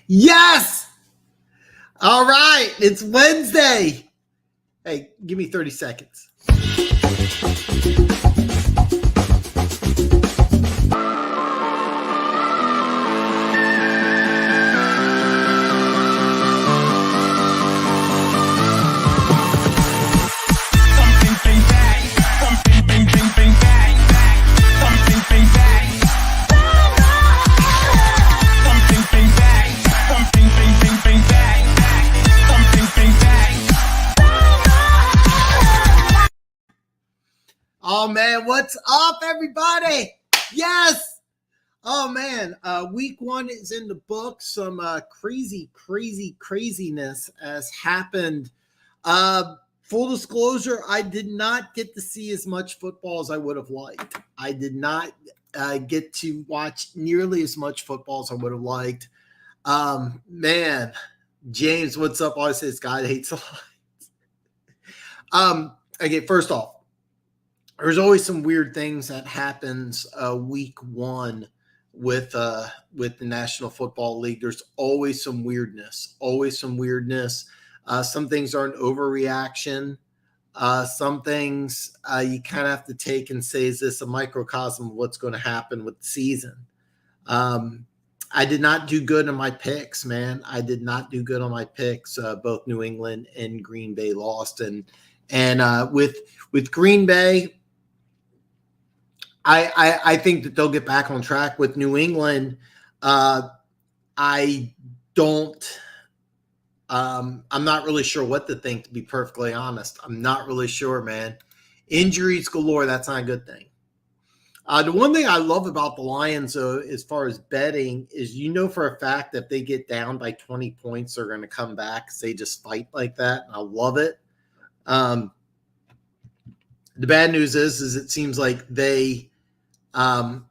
Yes! All right, it's Wednesday. Hey, give me 30 seconds. Oh, man, what's up, everybody? Yes! Oh, man, week one is in the book. Some craziness has happened. Full disclosure, I did not get to see as much football as I would have liked. I did not get to watch nearly as much football as I would have liked. Man, James, what's up? Always says God hates the Lions. Okay, first off, there's always some weird things that happens week one with the National Football League. There's always some weirdness. Some things are an overreaction. Some things you kind of have to take and say, is this a microcosm of what's going to happen with the season? I did not do good on my picks, man. I did not do good on my picks. Both New England and Green Bay lost. And with Green Bay, I think that they'll get back on track. With New England, I don't I'm not really sure what to think, to be perfectly honest. I'm not really sure, man. Injuries galore, that's not a good thing. The one thing I love about the Lions, as far as betting, is for a fact that if they get down by 20 points, they're going to come back because they just fight like that. And I love it. The bad news is it seems like they have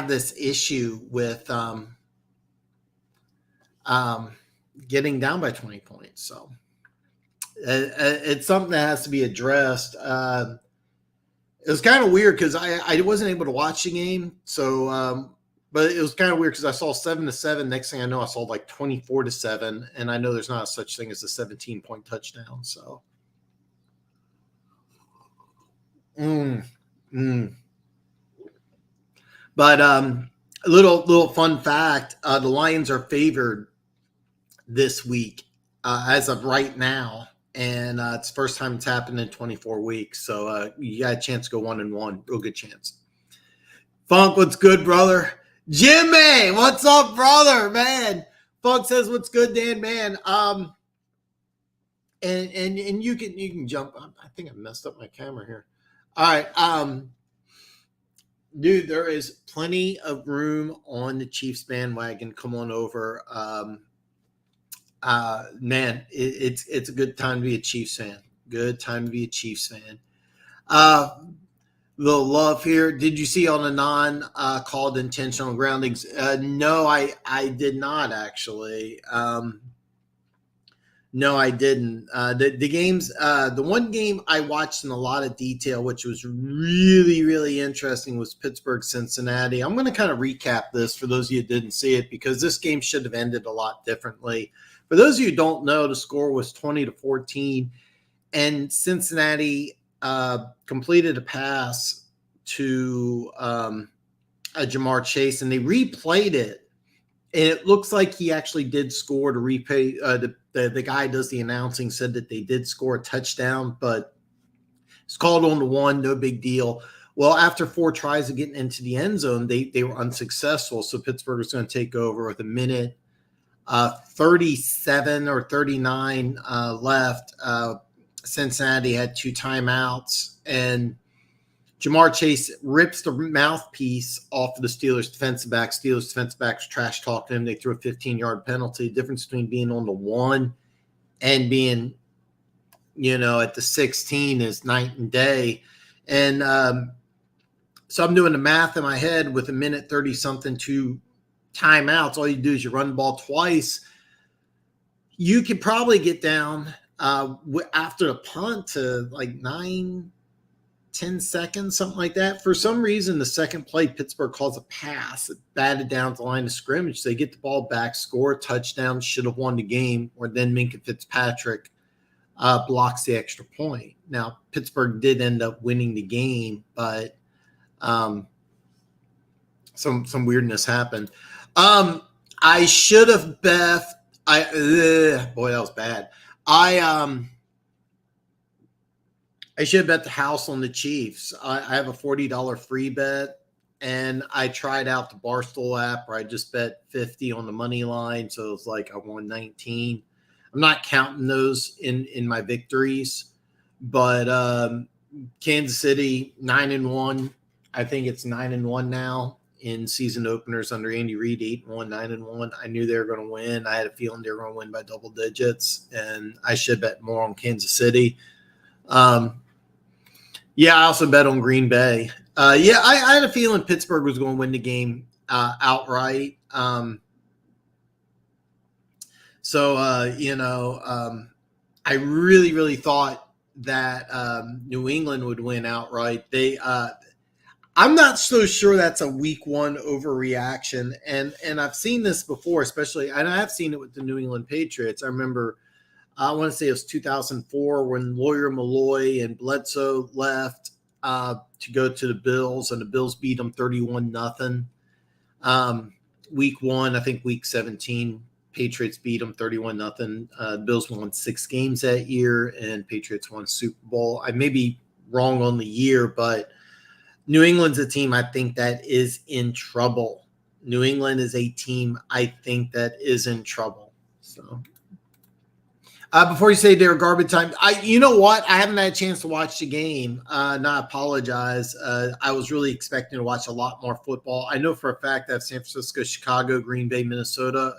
this issue with getting down by 20 points. So it's something that has to be addressed. It was kind of weird because I wasn't able to watch the game. So, but it was kind of weird because I saw 7-7. Next thing I know, I saw like 24-7. And I know there's not such thing as a 17-point touchdown. So, But a little fun fact: the Lions are favored this week as of right now, and it's the first time it's happened in 24 weeks. So you got a chance to go 1-1, real good chance. Funk, what's good, brother? Jimmy, what's up, brother? Man, Funk says, "What's good, Dan? Man." And you can jump. I think I messed up my camera here. All right. Dude, there is plenty of room on the Chiefs bandwagon. Come on over. Man, it's a good time to be a Chiefs fan. Good time to be a Chiefs fan. Little love here. Did you see on the non-called intentional groundings? No, I did not actually. No, I didn't. The games, the one game I watched in a lot of detail, which was really, really interesting, was Pittsburgh-Cincinnati. I'm going to kind of recap this for those of you who didn't see it, because this game should have ended a lot differently. For those of you who don't know, the score was 20-14, and Cincinnati completed a pass to Jamar Chase, and they replayed it, and it looks like he actually did score to repay the guy does the announcing said that they did score a touchdown, but it's called on the one, no big deal. Well, after 4 tries of getting into the end zone, they were unsuccessful. So Pittsburgh was going to take over with a minute 37 or 39 left. Cincinnati had 2 timeouts, and Jamar Chase rips the mouthpiece off of the Steelers defensive back. Steelers defensive backs trash talking him. They threw a 15-yard penalty. The difference between being on the 1 and being, at the 16 is night and day. And so I'm doing the math in my head with a minute 30-something, 2 timeouts. All you do is you run the ball twice. You could probably get down after the punt to like 9 10 seconds, something like that. For some reason, the second play, Pittsburgh calls a pass. It batted down to the line of scrimmage. They get the ball back, score a touchdown, should have won the game, or then Minkah Fitzpatrick blocks the extra point. Now, Pittsburgh did end up winning the game, but some weirdness happened. I should have bet. Boy, that was bad. I should have bet the house on the Chiefs. I have a $40 free bet, and I tried out the Barstool app where I just bet 50 on the money line. So it was like I won 19. I'm not counting those in my victories, but Kansas City 9-1. I think it's 9-1 now in season openers under Andy Reid, 8-1, 9-1. I knew they were going to win. I had a feeling they were going to win by double digits, and I should bet more on Kansas City. Yeah, I also bet on Green Bay. I had a feeling Pittsburgh was going to win the game outright. I really, really thought that New England would win outright. I'm not so sure that's a week one overreaction, and I've seen this before, especially, and I have seen it with the New England Patriots. I remember, I want to say it was 2004 when Lawyer Malloy and Bledsoe left to go to the Bills, and the Bills beat them 31-0. Week one, I think week 17, Patriots beat them 31-0. Bills won 6 games that year, and Patriots won Super Bowl. I may be wrong on the year, but New England's a team I think that is in trouble. New England is a team I think that is in trouble. So. Before you say they're garbage time, you know what? I haven't had a chance to watch the game. And I apologize. I was really expecting to watch a lot more football. I know for a fact that San Francisco, Chicago, Green Bay, Minnesota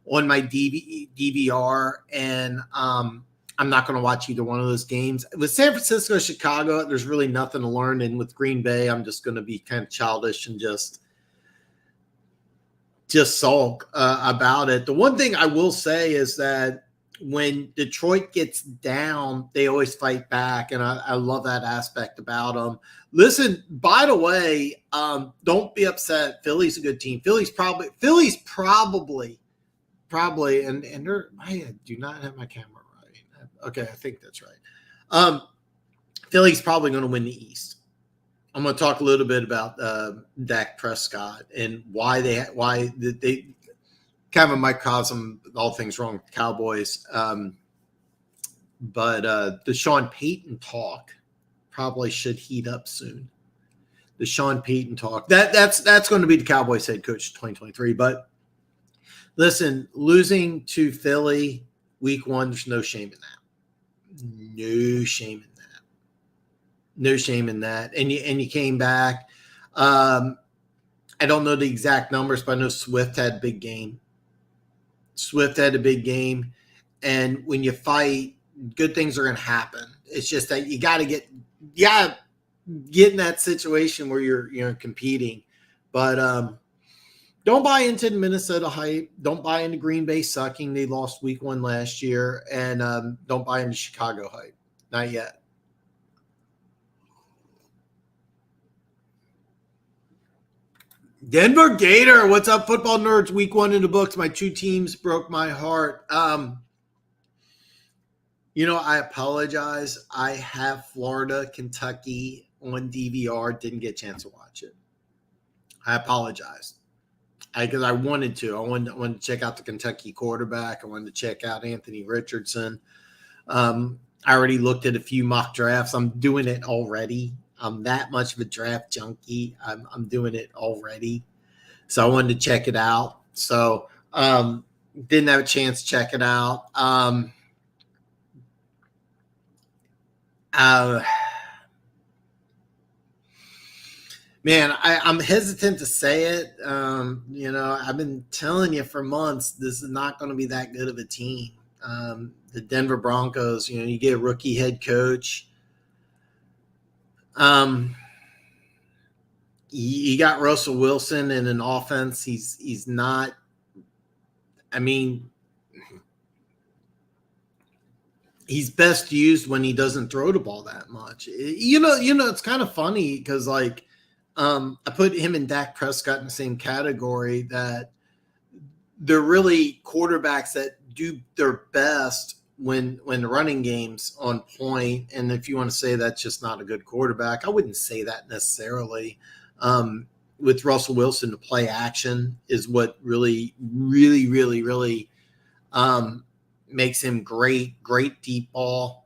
on my DVR, and I'm not going to watch either one of those games. With San Francisco, Chicago, there's really nothing to learn. And with Green Bay, I'm just going to be kind of childish and just sulk about it. The one thing I will say is that when Detroit gets down, they always fight back, and I love that aspect about them. Listen, by the way, don't be upset. Philly's a good team. Philly's probably, and I do not have my camera right. Okay, I think that's right. Philly's probably going to win the East. I'm going to talk a little bit about Dak Prescott and why they kind of a microcosm, all things wrong with the Cowboys. But the Sean Payton talk probably should heat up soon. The Sean Payton talk. That's going to be the Cowboys head coach 2023. But listen, losing to Philly week one, there's no shame in that. No shame in that. No shame in that. And you came back. I don't know the exact numbers, but I know Swift had a big game. And when you fight, good things are going to happen. It's just that you got to get in that situation where you're competing. But don't buy into the Minnesota hype. Don't buy into Green Bay sucking. They lost week one last year. And don't buy into Chicago hype. Not yet. Denver Gator, what's up, football nerds? Week one in the books. My 2 teams broke my heart. I apologize. I have Florida, Kentucky on DVR. Didn't get a chance to watch it. I apologize. Because I wanted to. I wanted to check out the Kentucky quarterback. I wanted to check out Anthony Richardson. I already looked at a few mock drafts. I'm doing it already. I'm that much of a draft junkie. I'm doing it already. So I wanted to check it out. So didn't have a chance to check it out. Man, I'm hesitant to say it. I've been telling you for months, this is not going to be that good of a team. The Denver Broncos, you get a rookie head coach. You got Russell Wilson in an offense. He's not. I mean, he's best used when he doesn't throw the ball that much. It's kind of funny because like I put him and Dak Prescott in the same category, that they're really quarterbacks that do their best when the running game's on point. And if you want to say that's just not a good quarterback, I wouldn't say that necessarily. With Russell Wilson, the play action is what really, really, really, really makes him great deep ball.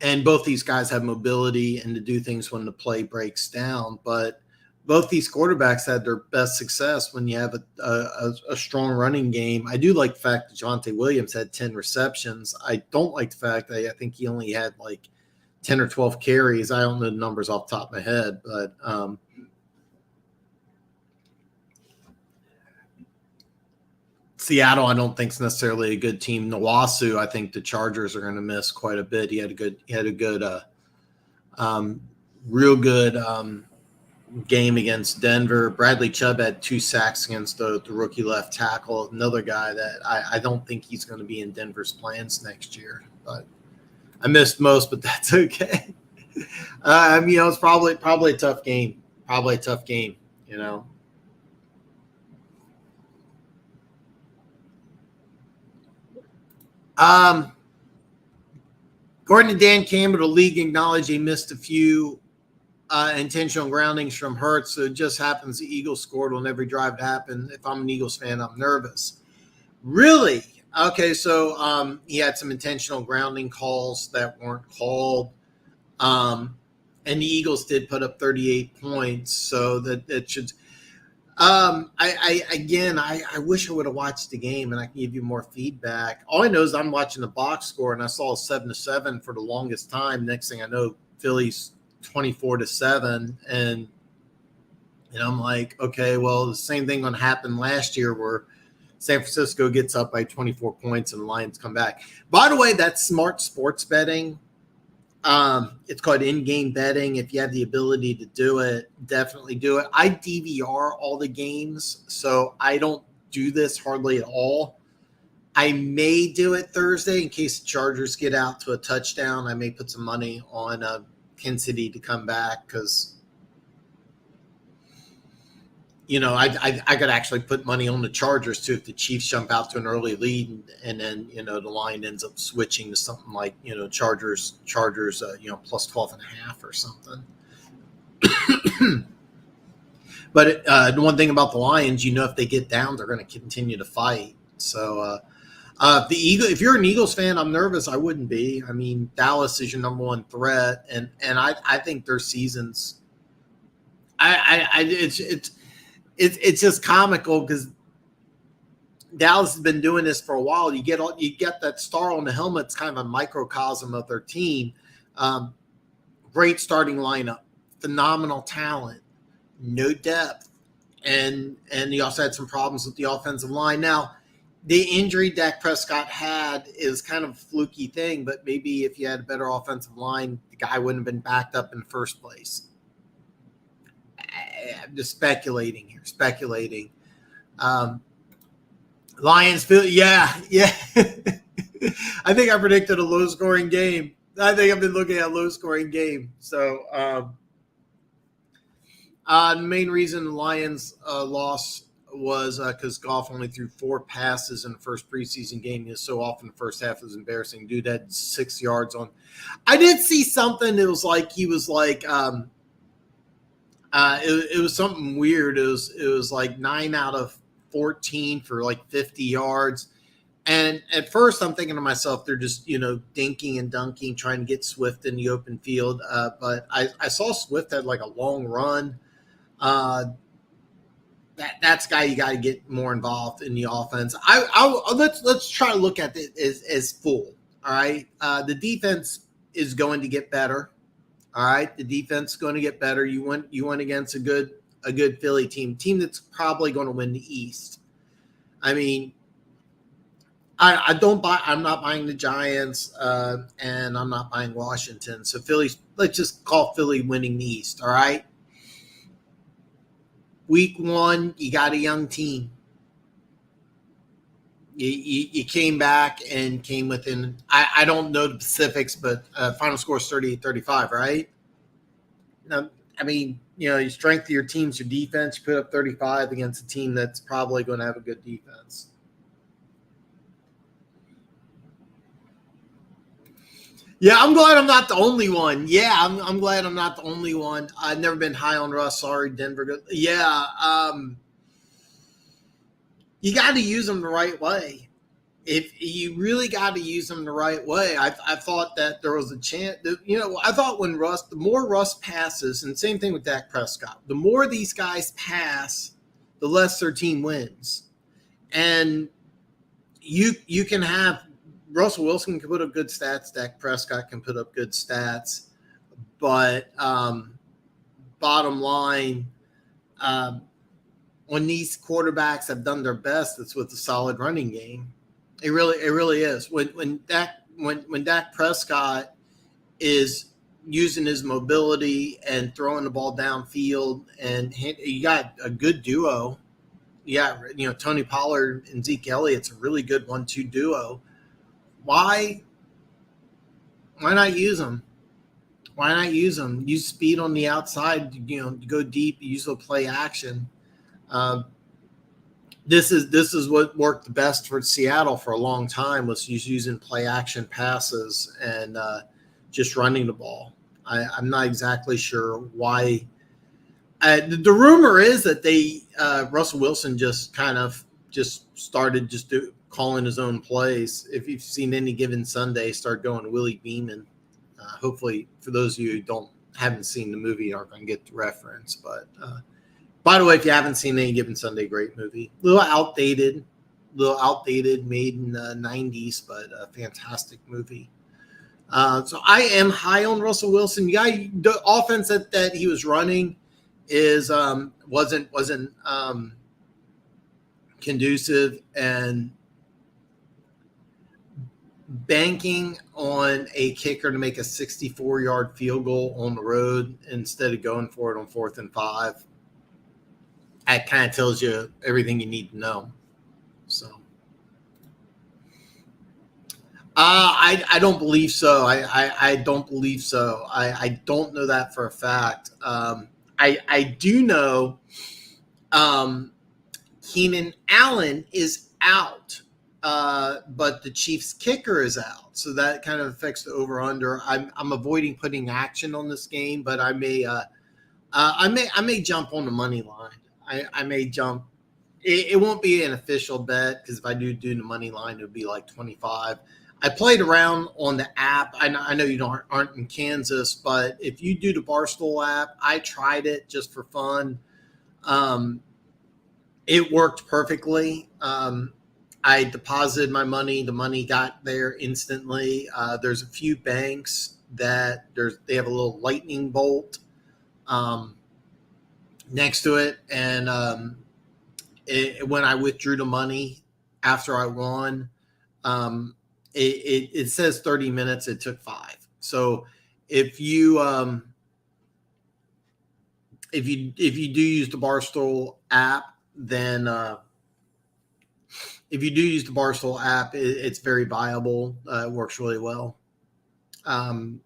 And both these guys have mobility and to do things when the play breaks down. But both these quarterbacks had their best success when you have a strong running game. I do like the fact that Javonte Williams had 10 receptions. I don't like the fact that I think he only had like 10 or 12 carries. I don't know the numbers off the top of my head, but Seattle, I don't think is necessarily a good team. Nawasu, I think the Chargers are going to miss quite a bit. He had a good, real good game against Denver. Bradley Chubb had 2 sacks against the rookie left tackle. Another guy that I don't think he's going to be in Denver's plans next year. But I missed most, but that's okay. It's probably a tough game. Probably a tough game. According to Dan Campbell, the league acknowledged he missed a few intentional groundings from Hurts. So it just happens the Eagles scored on every drive to happen. If I'm an Eagles fan, I'm nervous. Really? Okay, so he had some intentional grounding calls that weren't called. And the Eagles did put up 38 points. So that should – I wish I would have watched the game and I can give you more feedback. All I know is I'm watching the box score and I saw 7-7 for the longest time. Next thing I know, Philly's 24-7, and I'm like, okay, well, the same thing going to happen last year where San Francisco gets up by 24 points and the Lions come back. By the way, that's smart sports betting. It's called in-game betting. If you have the ability to do it, definitely do it. I DVR all the games, so I don't do this hardly at all. I may do it Thursday in case the Chargers get out to a touchdown. I may put some money on Kansas City to come back because, I could actually put money on the Chargers too if the Chiefs jump out to an early lead and then, the line ends up switching to something like, Chargers, plus 12.5 or something. But the one thing about the Lions, if they get down, they're going to continue to fight. So if you're an Eagles fan, I'm nervous. I wouldn't be. I mean, Dallas is your number one threat, and I think their seasons. It's just comical because Dallas has been doing this for a while. You get that star on the helmet. It's kind of a microcosm of their team. Great starting lineup, phenomenal talent, no depth, and you also had some problems with the offensive line. Now, the injury Dak Prescott had is kind of a fluky thing, but maybe if you had a better offensive line, the guy wouldn't have been backed up in the first place. I'm just speculating here. Lions, yeah. I think I predicted a low-scoring game. I think I've been looking at a low-scoring game. So the main reason the Lions lost was because Goff only threw 4 passes in the first preseason game. He was so off in the first half, it was embarrassing. Dude had 6 yards on. I did see something that was like he was like it was something weird. It was like 9 out of 14 for like 50 yards. And at first I'm thinking to myself, they're just, dinking and dunking, trying to get Swift in the open field. But I saw Swift had like a long run. That's a guy you got to get more involved in the offense. Let's try to look at it as full. All right. The defense is going to get better. All right. The defense is going to get better. You went against a good Philly team that's probably going to win the East. I mean, I'm not buying the Giants, and I'm not buying Washington. So let's just call Philly winning the East. All right. Week 1, you got a young team. You came back and came within, I don't know the specifics, but final score is 38-35, right? Now, I mean, you strengthen your teams, your defense, you put up 35 against a team that's probably going to have a good defense. Yeah, I'm glad I'm not the only one. Yeah, I'm glad I'm not the only one. I've never been high on Russ. Sorry, Denver. Yeah, you got to use them the right way. If you really got to use them the right way, I thought that there was a chance. I thought when the more Russ passes, and same thing with Dak Prescott, the more these guys pass, the less their team wins. And you can have Russell Wilson can put up good stats, Dak Prescott can put up good stats, but bottom line, when these quarterbacks have done their best, it's with a solid running game. It really is. When Dak Prescott is using his mobility and throwing the ball downfield, and you got a good duo. Yeah, Tony Pollard and Zeke Elliott's a really good 1-2 duo. Why not use them? Why not use them? Use speed on the outside. Go deep. Use the play action. This is what worked the best for Seattle for a long time, was using play action passes and just running the ball. I'm not exactly sure why. The rumor is that Russell Wilson just started calling his own plays. If you've seen Any Given Sunday, start going Willie Beeman. Hopefully, for those of you who haven't seen the movie, aren't going to get the reference. But by the way, if you haven't seen Any Given Sunday, great movie. A little outdated, made in the 90s, but a fantastic movie. So I am high on Russell Wilson. The offense that he was running wasn't conducive, and banking on a kicker to make a 64-yard field goal on the road instead of going for it on 4th and 5. That kind of tells you everything you need to know. So, I don't believe so. I don't believe so. I don't know that for a fact. I do know Keenan Allen is out, but the Chiefs kicker is out, so that kind of affects the over/under. I'm avoiding putting action on this game, but I may jump on the money line. I may jump. It won't be an official bet, because if I do the money line, it would be like 25. I played around on the app. I know you aren't in Kansas, but if you do the Barstool app, I tried it just for fun. It worked perfectly. I deposited my money. The money got there instantly. There's a few banks that they have a little lightning bolt next to it, and when I withdrew the money after I won, it says 30 minutes. It took 5. So if you do use the Barstool app, then it's very viable. It works really well. I'm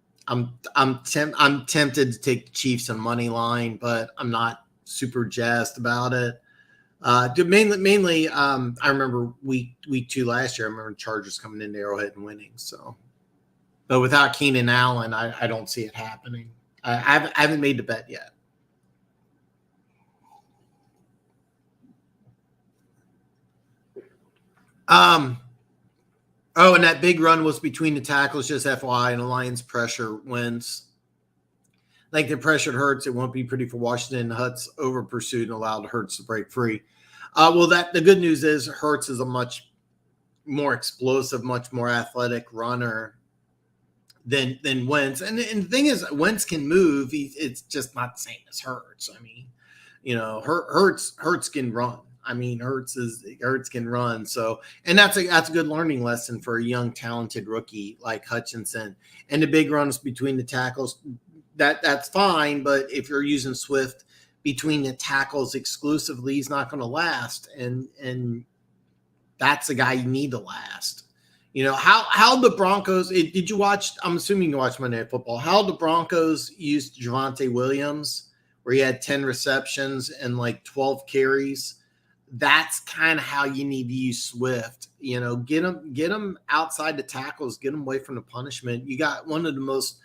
tempted to take the Chiefs on money line, but I'm not super jazzed about it. Mainly, I remember week 2 last year. I remember Chargers coming into Arrowhead and winning. So, but without Keenan Allen, I don't see it happening. I haven't made the bet yet. And that big run was between the tackles, just FYI, and the Lions pressure wins. Like they pressured Hurts, it won't be pretty for Washington. Hurts over pursued and allowed Hurts to break free. The good news is Hurts is a much more explosive, much more athletic runner than Wentz. And the thing is, Wentz can move. It's just not the same as Hurts. I mean, Hurts can run. I mean, Hurts can run. So, and that's a good learning lesson for a young, talented rookie like Hutchinson. And the big runs between the tackles, that's fine. But if you're using Swift between the tackles exclusively, he's not going to last. And that's the guy you need to last. You know, how the Broncos, did you watch, I'm assuming you watched Monday Night Football, how the Broncos used Javonte Williams, where he had 10 receptions and like 12 carries. That's kind of how you need to use Swift. You know, get him outside the tackles, get him away from the punishment. You got one of the most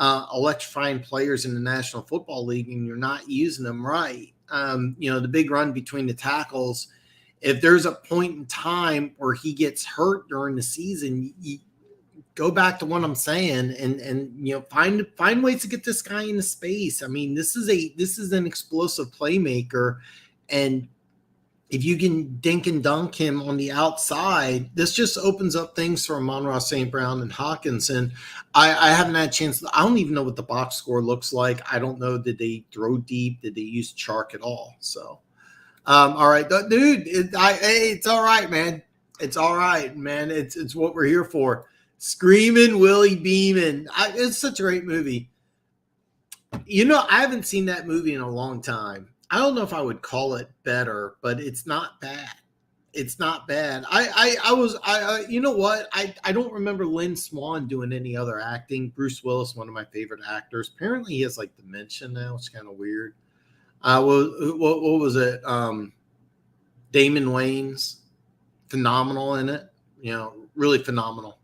electrifying players in the National Football League, and you're not using them right. You know, the big run between the tackles, if there's a point in time where he gets hurt during the season, you go back to what I'm saying and you know, find ways to get this guy into space. I mean, this is an explosive playmaker, and if you can dink and dunk him on the outside, this just opens up things for Amon-Ra St. Brown and Hawkinson. I haven't had a chance. I don't even know what the box score looks like. I don't know. Did they throw deep? Did they use Chark at all? So, all right, dude, it's all right, man. It's all right, man. It's what we're here for. Screaming Willie Beeman. It's such a great movie. You know, I haven't seen that movie in a long time. I don't know if I would call it better, but it's not bad. It's not bad. You know what? I don't remember Lynn Swan doing any other acting. Bruce Willis, one of my favorite actors. Apparently he has like dementia now. It's kind of weird. What was it? Damon Wayans, phenomenal in it. You know, really phenomenal.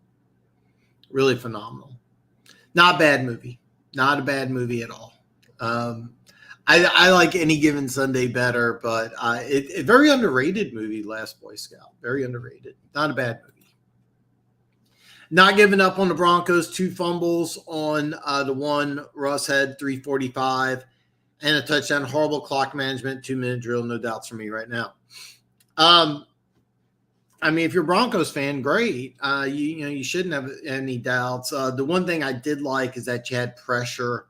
Really phenomenal. Not a bad movie. Not a bad movie at all. I like Any Given Sunday better, but a very underrated movie, Last Boy Scout. Very underrated. Not a bad movie. Not giving up on the Broncos. 2 fumbles on the one. Russ had 345 and a touchdown. Horrible clock management. 2-minute drill. No doubts for me right now. I mean, if you're a Broncos fan, great. You shouldn't have any doubts. The one thing I did like is that you had pressure.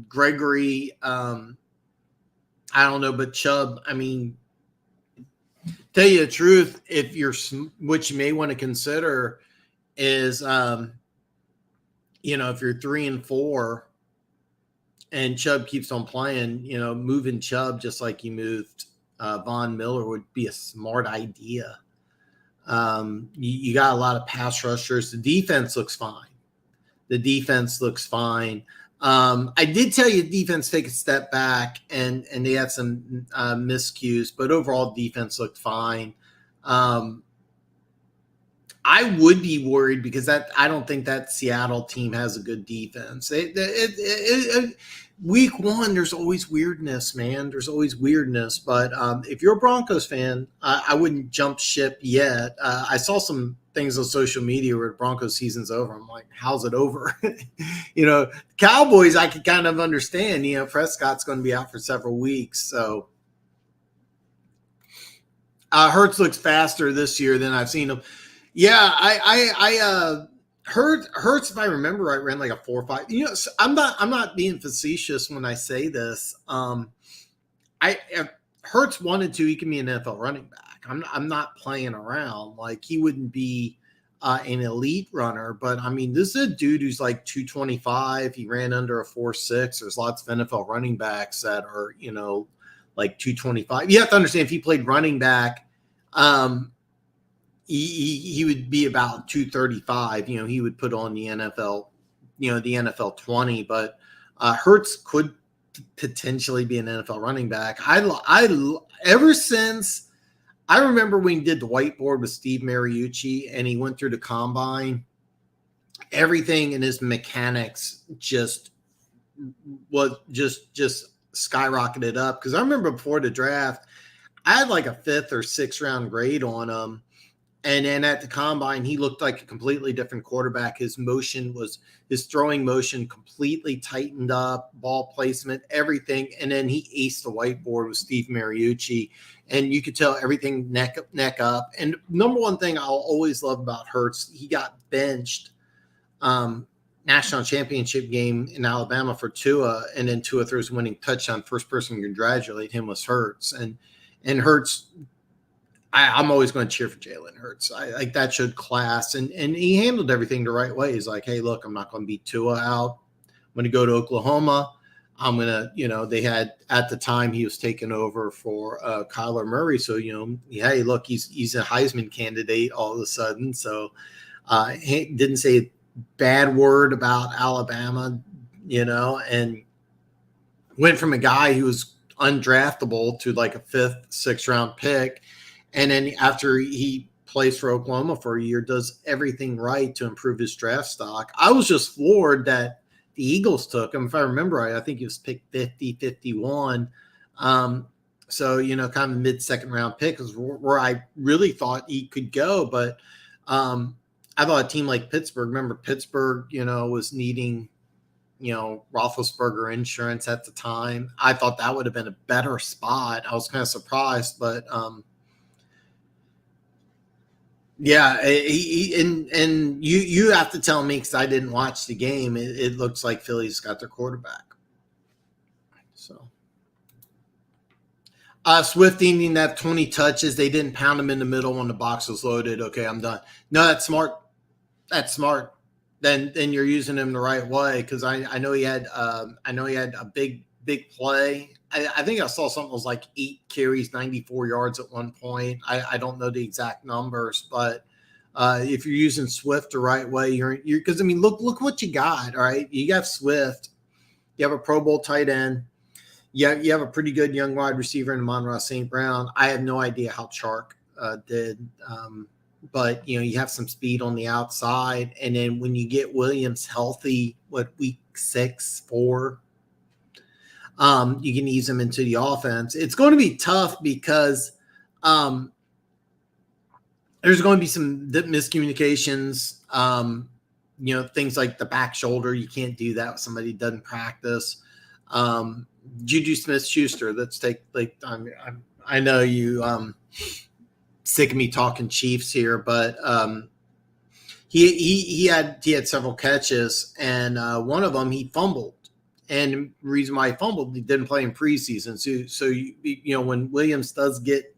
Gregory, I don't know, but Chubb, I mean, tell you the truth, if you're, what you may want to consider is, you know, if you're 3-4 and Chubb keeps on playing, you know, moving Chubb just like you moved Von Miller would be a smart idea. You got a lot of pass rushers. The defense looks fine. I did tell you defense take a step back and they had some miscues, but overall defense looked fine. I would be worried because I don't think that Seattle team has a good defense. Week 1, there's always weirdness, man. There's always weirdness. But if you're a Broncos fan, I wouldn't jump ship yet. I saw some things on social media where the Broncos season's over. I'm like, how's it over? You know, Cowboys, I could kind of understand. You know, Prescott's going to be out for several weeks. So Hurts looks faster this year than I've seen him. Yeah, Hurts, if I remember right, ran like a 4.5. You know, so I'm not being facetious when I say this. If Hurts wanted to, he can be an NFL running back. I'm not playing around. Like, he wouldn't be an elite runner, but I mean, this is a dude who's like 225. He ran under a 4.6. There's lots of NFL running backs that are, you know, like 225. You have to understand, if he played running back, he would be about 235. You know, he would put on the NFL, you know, the NFL 20. But Hurts could potentially be an NFL running back. Ever since I remember when he did the whiteboard with Steve Mariucci and he went through the combine, everything in his mechanics just skyrocketed up. Because I remember before the draft, I had like a 5th or 6th round grade on him. And then at the combine, he looked like a completely different quarterback. His throwing motion completely tightened up, ball placement, everything. And then he aced the whiteboard with Steve Mariucci. And you could tell everything neck up. And number one thing I'll always love about Hurts, he got benched national championship game in Alabama for Tua. And then Tua throws a winning touchdown. First person to congratulate him was Hurts. And Hurts, I'm always going to cheer for Jalen Hurts. Like, that showed class, and he handled everything the right way. He's like, hey, look, I'm not going to beat Tua out. I'm going to go to Oklahoma. I'm gonna, they had at the time he was taking over for Kyler Murray, so hey, look, he's a Heisman candidate all of a sudden. So he didn't say a bad word about Alabama, and went from a guy who was undraftable to like a 5th, 6th round pick, and then after he plays for Oklahoma for a year, does everything right to improve his draft stock. I was just floored that the Eagles took him. If I remember right, I think he was picked 50, 51. So, kind of mid-second round pick is where I really thought he could go. But I thought a team like Pittsburgh, remember Pittsburgh, was needing, Roethlisberger insurance at the time. I thought that would have been a better spot. I was kind of surprised, but yeah, and you have to tell me, because I didn't watch the game. It looks like Philly's got their quarterback. So Swift needing to have 20 touches. They didn't pound him in the middle when the box was loaded. Okay, I'm done. No, that's smart. That's smart. Then you're using him the right way, because I know he had a big play. I think I saw something that was like 8 carries, 94 yards at one point. I don't know the exact numbers, but if you're using Swift the right way, you're because look what you got. All right, you got Swift. You have a Pro Bowl tight end. Yeah, you have a pretty good young wide receiver in Amon-Ra St. Brown. I have no idea how Chark did. But, you have some speed on the outside. And then when you get Williams healthy, week 6, 4, you can ease him into the offense. It's going to be tough because there's going to be some miscommunications. Things like the back shoulder. You can't do that with somebody who doesn't practice. Juju Smith-Schuster. Let's take I know you sick of me talking Chiefs here, but he had several catches, and one of them he fumbled. And the reason why he fumbled, he didn't play in preseason. So when Williams does get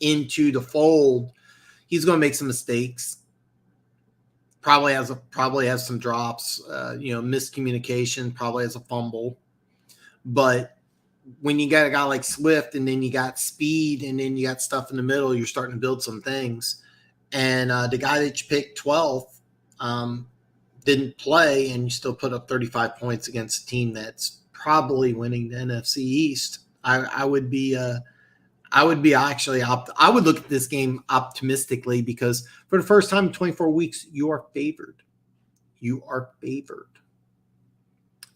into the fold, he's going to make some mistakes. Probably has some drops. Miscommunication. Probably has a fumble. But when you got a guy like Swift, and then you got speed, and then you got stuff in the middle, you're starting to build some things. And the guy that you picked 12th didn't play, and you still put up 35 points against a team that's probably winning the NFC East. I would look at this game optimistically, because for the first time in 24 weeks, you are favored. You are favored.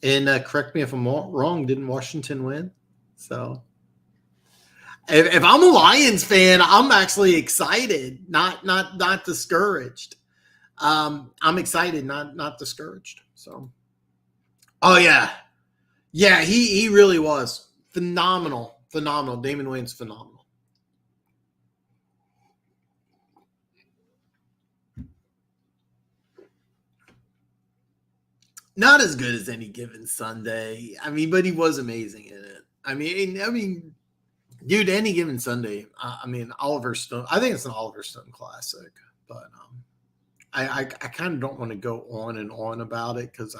And correct me if I'm wrong, didn't Washington win? So if I'm a Lions fan, I'm actually excited, not discouraged. I'm excited, not discouraged. So, oh yeah, he really was phenomenal. Damon Wayne's phenomenal. Not as good as Any Given Sunday. But he was amazing in it. Dude, Any Given Sunday. Oliver Stone. I think it's an Oliver Stone classic, but I kind of don't want to go on and on about it, because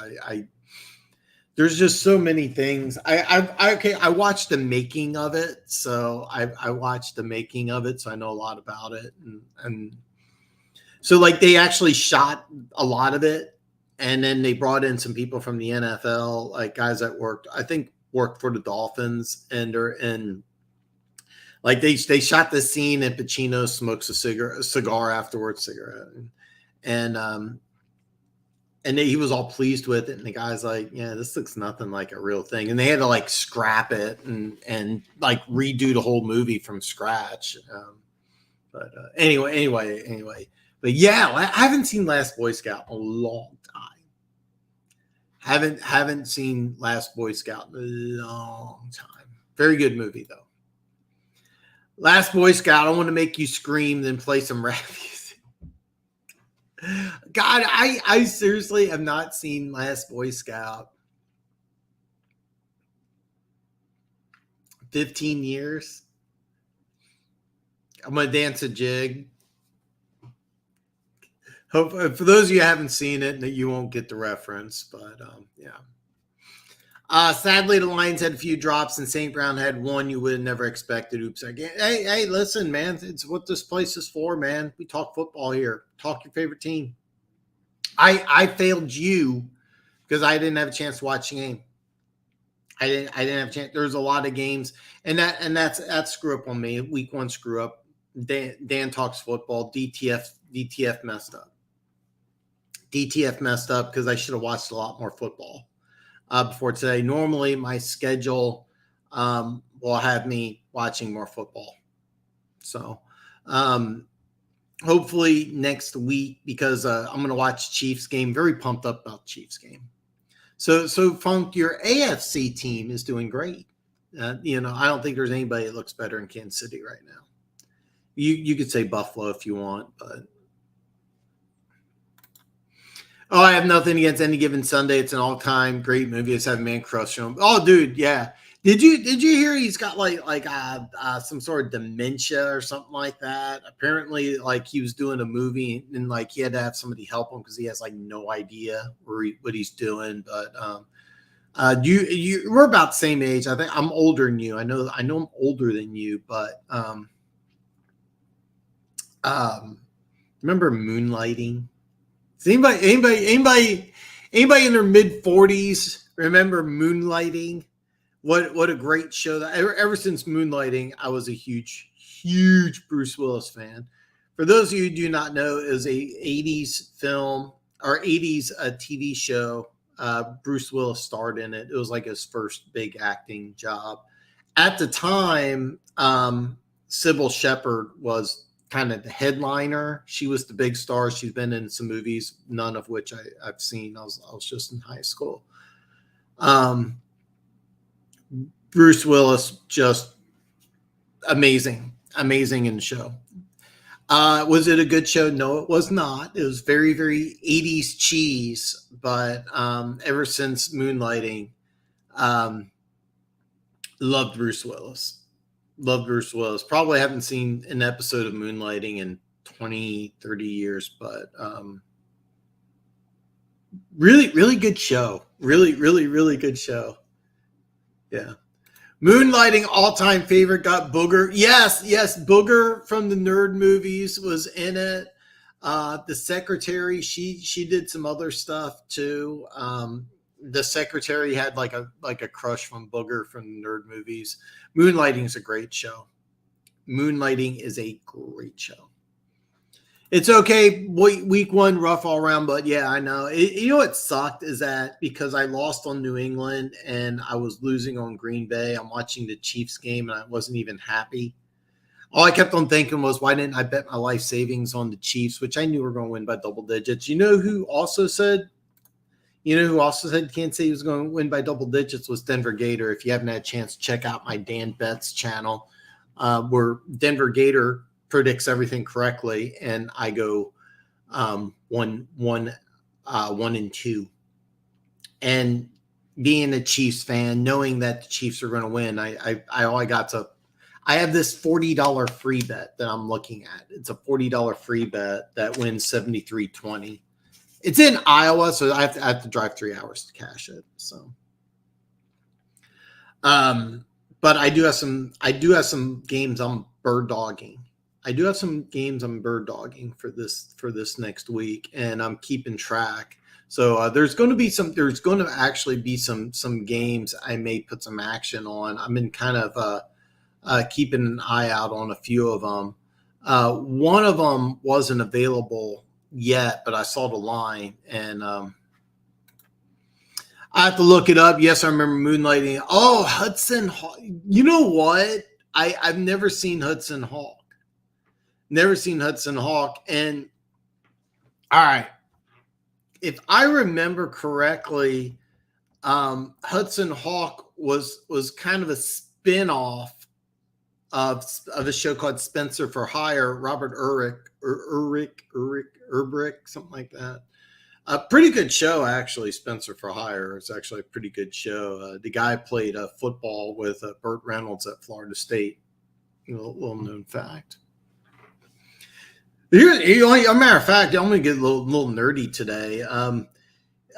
there's just so many things. I watched the making of it, so I watched the making of it, so I know a lot about it, and so they actually shot a lot of it. And then they brought in some people from the NFL, like guys that worked for the Dolphins, and they shot the scene, and Pacino smokes a cigar afterwards, and he was all pleased with it. And the guy's like, yeah, this looks nothing like a real thing. And they had to scrap it and redo the whole movie from scratch. But anyway. But yeah, I haven't seen Last Boy Scout in a long time. Haven't seen Last Boy Scout in a long time. Very good movie though. Last Boy Scout, I want to make you scream, then play some rap music. God, I seriously have not seen Last Boy Scout. 15 years. I'm gonna dance a jig. Hope for those of you who haven't seen it, that you won't get the reference, but yeah. Sadly, the Lions had a few drops, and St. Brown had one you would have never expected. Oops! Again. Hey, listen, man. It's what this place is for, man. We talk football here. Talk your favorite team. I failed you because I didn't have a chance to watch the game. I didn't have a chance. There's a lot of games, and that's screw up on me. Week one screw up. Dan talks football. DTF messed up. DTF messed up because I should have watched a lot more football before today. Normally, my schedule will have me watching more football. So, hopefully next week, because I'm going to watch Chiefs game. Very pumped up about Chiefs game. So Funk, your AFC team is doing great. I don't think there's anybody that looks better in Kansas City right now. You could say Buffalo if you want, but I have nothing against Any Given Sunday. It's an all-time great movie. It's had Man Crush on. Oh, dude, yeah. Did you hear he's got like some sort of dementia or something like that? Apparently, like he was doing a movie and like he had to have somebody help him because he has like no idea what he's doing. But we're about the same age. I think I'm older than you. I know I'm older than you, but remember Moonlighting? Does anybody in their mid 40s remember Moonlighting? What a great show that ever since Moonlighting, I was a huge Bruce Willis fan. For those of you who do not know, it was a 80s film or 80s TV show. Bruce Willis starred in it. It was like his first big acting job. At the time, Sybil Shepherd was kind of the headliner. She was the big star. She's been in some movies, none of which I've seen. I was just in high school. Bruce Willis, just amazing in the show. Was it a good show? No, it was not. It was very, very 80s cheese. But ever since Moonlighting, loved Bruce Willis. Probably haven't seen an episode of Moonlighting in 20, 30 years, but really, really good show. Really, really, really good show. Yeah. Moonlighting, all-time favorite, got Booger. Yes, Booger from the Nerd movies was in it. The secretary, she did some other stuff too. The secretary had like a crush from Booger from the Nerd movies. Moonlighting is a great show. It's okay. Week one, rough all around, but yeah, I know. You know what sucked is that because I lost on New England and I was losing on Green Bay, I'm watching the Chiefs game and I wasn't even happy. All I kept on thinking was, why didn't I bet my life savings on the Chiefs, which I knew were going to win by double digits? You know who also said Kansas City was going to win by double digits was Denver Gator. If you haven't had a chance to check out my Dan Betts channel, where Denver Gator predicts everything correctly, and I go 1-2. And being a Chiefs fan, knowing that the Chiefs are going to win, I have this $40 free bet that I'm looking at. It's a $40 free bet that wins 73-20. It's in Iowa, so I have to drive 3 hours to cash it. So, but I do have some games I'm bird dogging. For this next week, and I'm keeping track. So there's going to actually be some games I may put some action on. I've been kind of keeping an eye out on a few of them. One of them wasn't available yet, but I saw the line, and I have to look it up. Yes, I remember Moonlighting. Oh, Hudson Hawk. You know what? I've never seen Hudson Hawk. And all right, if I remember correctly, Hudson Hawk was kind of a spin-off of a show called Spencer for Hire. Robert Urbrick, something like that. A pretty good show, actually. Spencer for Hire. It's actually a pretty good show. The guy played football with Burt Reynolds at Florida State. A little known fact. As a matter of fact, I'm going to get a little nerdy today.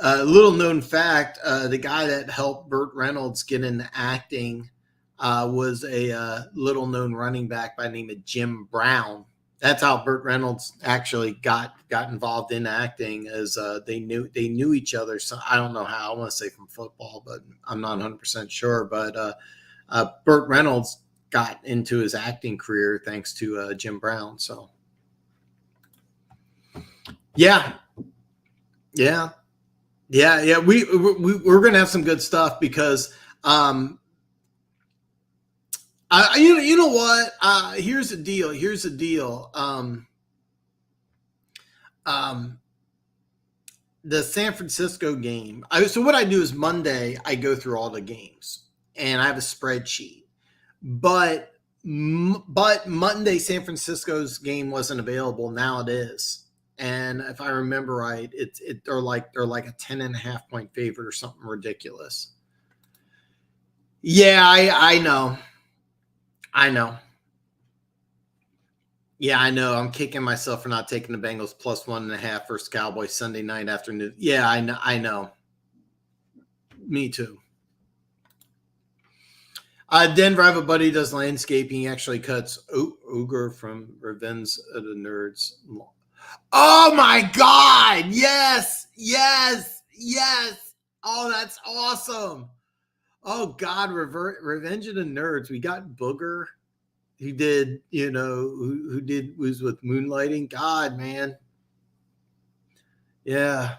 little known fact: the guy that helped Burt Reynolds get into acting was a little known running back by the name of Jim Brown. That's how Burt Reynolds actually got involved in acting, as they knew each other. So I don't know how. I want to say from football, but I'm not 100% sure. But Burt Reynolds got into his acting career thanks to Jim Brown. So yeah. We're gonna have some good stuff because you know what? Here's the deal. The San Francisco game. So what I do is Monday I go through all the games and I have a spreadsheet. But Monday San Francisco's game wasn't available. Now it is. And if I remember right, they're like a 10.5 point favorite or something ridiculous. Yeah, I know. Yeah, I know. I'm kicking myself for not taking the Bengals plus 1.5 versus Cowboys Sunday night afternoon. Yeah, I know. Me too. Denver, I have a buddy who does landscaping. He actually cuts Ogre from Revenge of the Nerds. Oh my God! Yes. Oh, that's awesome. Oh God, Revenge of the Nerds. We got Booger. Who did, was with Moonlighting. God, man. Yeah.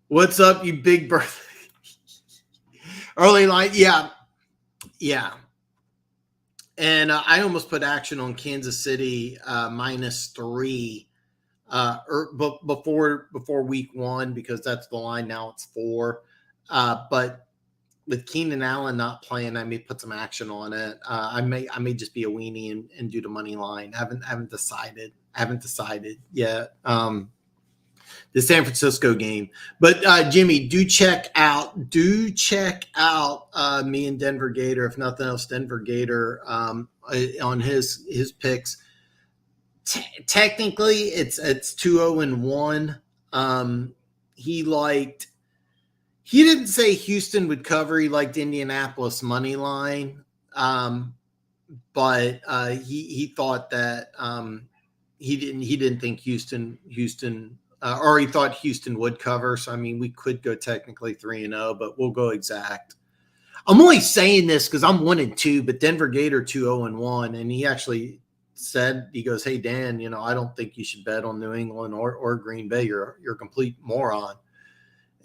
What's up, you big birthday? Early line. Yeah. And I almost put action on Kansas City -3 before week 1 because that's the line. Now it's 4. But with Keenan Allen not playing, I may put some action on it. I may just be a weenie and do the money line. Haven't decided yet. The San Francisco game, but Jimmy, do check out me and Denver Gator. If nothing else, Denver Gator on his picks. Technically, it's 2-0-1. He didn't say Houston would cover. He liked Indianapolis money line, but he thought that he didn't think Houston, or he thought Houston would cover. So I mean, we could go technically 3-0, but we'll go exact. I'm only saying this because I'm 1-2, but Denver Gator 2-0-1, and he actually said, he goes, "Hey Dan, I don't think you should bet on New England or Green Bay. You're a complete moron."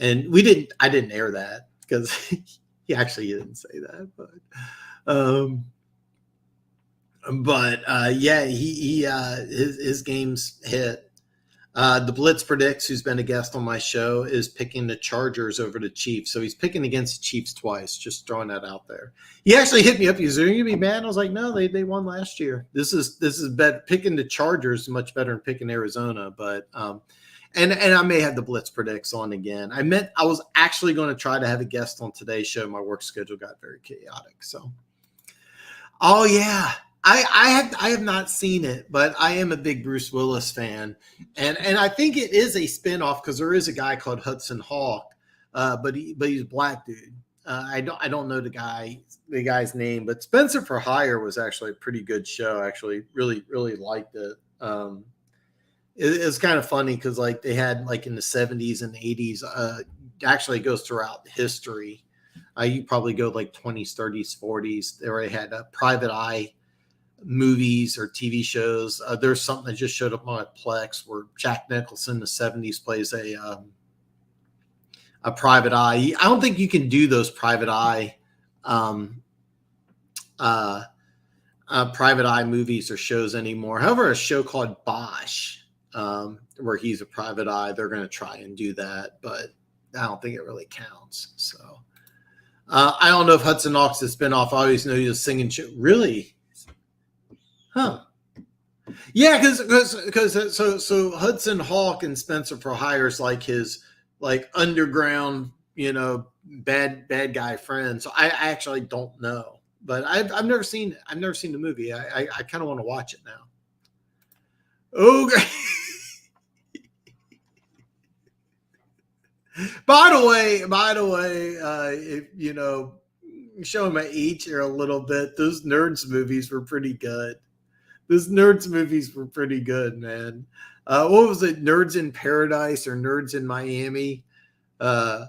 And I didn't air that because he actually didn't say that, yeah, his games hit. The Blitz Predicts, who's been a guest on my show, is picking the Chargers over the Chiefs. So he's picking against the Chiefs twice, just throwing that out there. He actually hit me up. He's going to be mad. I was like, no, they won last year. This is better. Picking the Chargers is much better than picking Arizona, but and I may have the Blitz Predicts on again. I was actually going to try to have a guest on today's show. My work schedule got very chaotic. So, oh yeah, I have not seen it, but I am a big Bruce Willis fan, and I think it is a spinoff because there is a guy called Hudson Hawk, but he's a black dude. I don't know the guy's name, but Spencer for Hire was actually a pretty good show. Actually, really liked it. It's kind of funny because like they had like in the 70s and 80s, actually goes throughout history. You probably go like 20s, 30s, 40s. They already had Private Eye movies or TV shows. There's something that just showed up on Plex where Jack Nicholson in the 70s plays a Private Eye. I don't think you can do those Private Eye Private Eye movies or shows anymore. However, a show called Bosch, where he's a private eye, they're going to try and do that, but I don't think it really counts. So I don't know if Hudson Hawk's a spinoff. I always know he was singing. Really? Huh. Yeah, because so Hudson Hawk and Spencer for Hire is like his like underground, bad guy friend. So I actually don't know, but I've never seen it. I've never seen the movie. I kind of want to watch it now. Okay. By the way, if you know, showing my age here a little bit, those Nerds movies were pretty good. Those Nerds movies were pretty good, man. What was it? Nerds in Paradise or Nerds in Miami? Uh,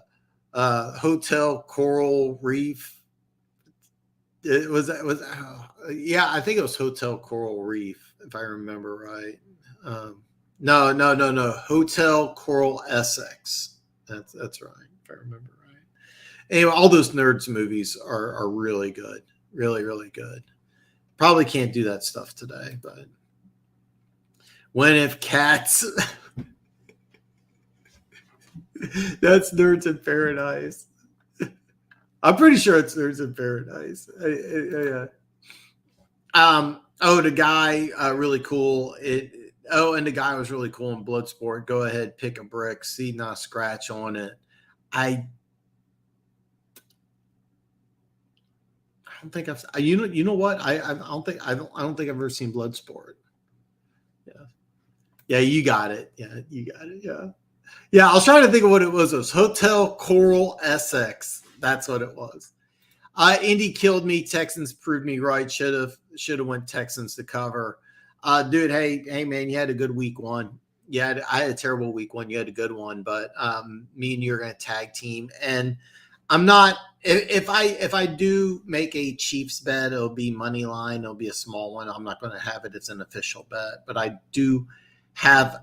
Hotel Coral Reef. Yeah, I think it was Hotel Coral Reef, if I remember right. No. Hotel Coral Essex. That's right, if I remember right. Anyway, all those Nerds movies are really good, really really good. Probably can't do that stuff today, but when if cats. That's Nerds in Paradise. I'm pretty sure it's Nerds in Paradise. Oh, the guy, really cool. And the guy was really cool in Bloodsport. Go ahead, pick a brick, see not a scratch on it. I don't think I've. You know what? I don't think I've ever seen Bloodsport. Yeah, yeah, you got it. Yeah, you got it. Yeah. I was trying to think of what it was. It was Hotel Coral Essex. That's what it was. Indy killed me. Texans proved me right. Should have went Texans to cover. Dude, hey man, you had a good week one. Yeah, I had a terrible week one. You had a good one, but me and you are going to tag team. And I'm not. If I do make a Chiefs bet, it'll be money line. It'll be a small one. I'm not going to have it. It's an official bet, but I do have.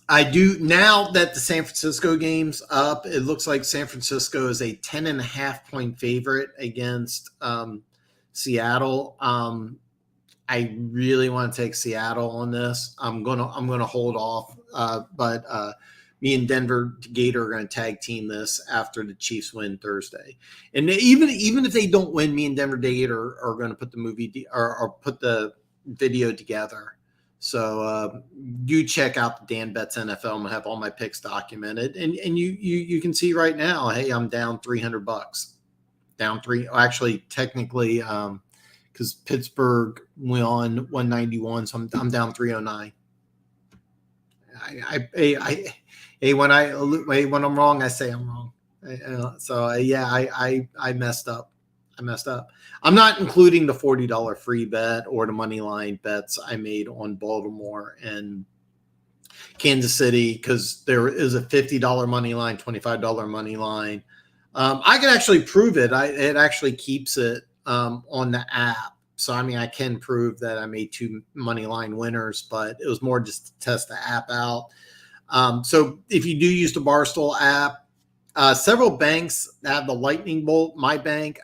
I do now that the San Francisco game's up. It looks like San Francisco is a 10.5 point favorite against Seattle. I really want to take Seattle on this. I'm gonna hold off, but me and Denver Gator are going to tag team this after the Chiefs win Thursday. And even if they don't win, me and Denver Gator are going to put the movie or put the video together. So you check out the Dan Betts NFL. I'm gonna have all my picks documented, and you can see right now. Hey, I'm down $300. Down three. Actually, technically, because Pittsburgh won 191, so I'm down 309. When I'm wrong, I say I'm wrong. I messed up. I'm not including the $40 free bet or the money line bets I made on Baltimore and Kansas City because there is a $50 money line, $25 money line. I can actually prove it. It actually keeps it on the app. So, I mean, I can prove that I made 2 money line winners, but it was more just to test the app out. So if you do use the Barstool app, several banks have the lightning bolt. My bank,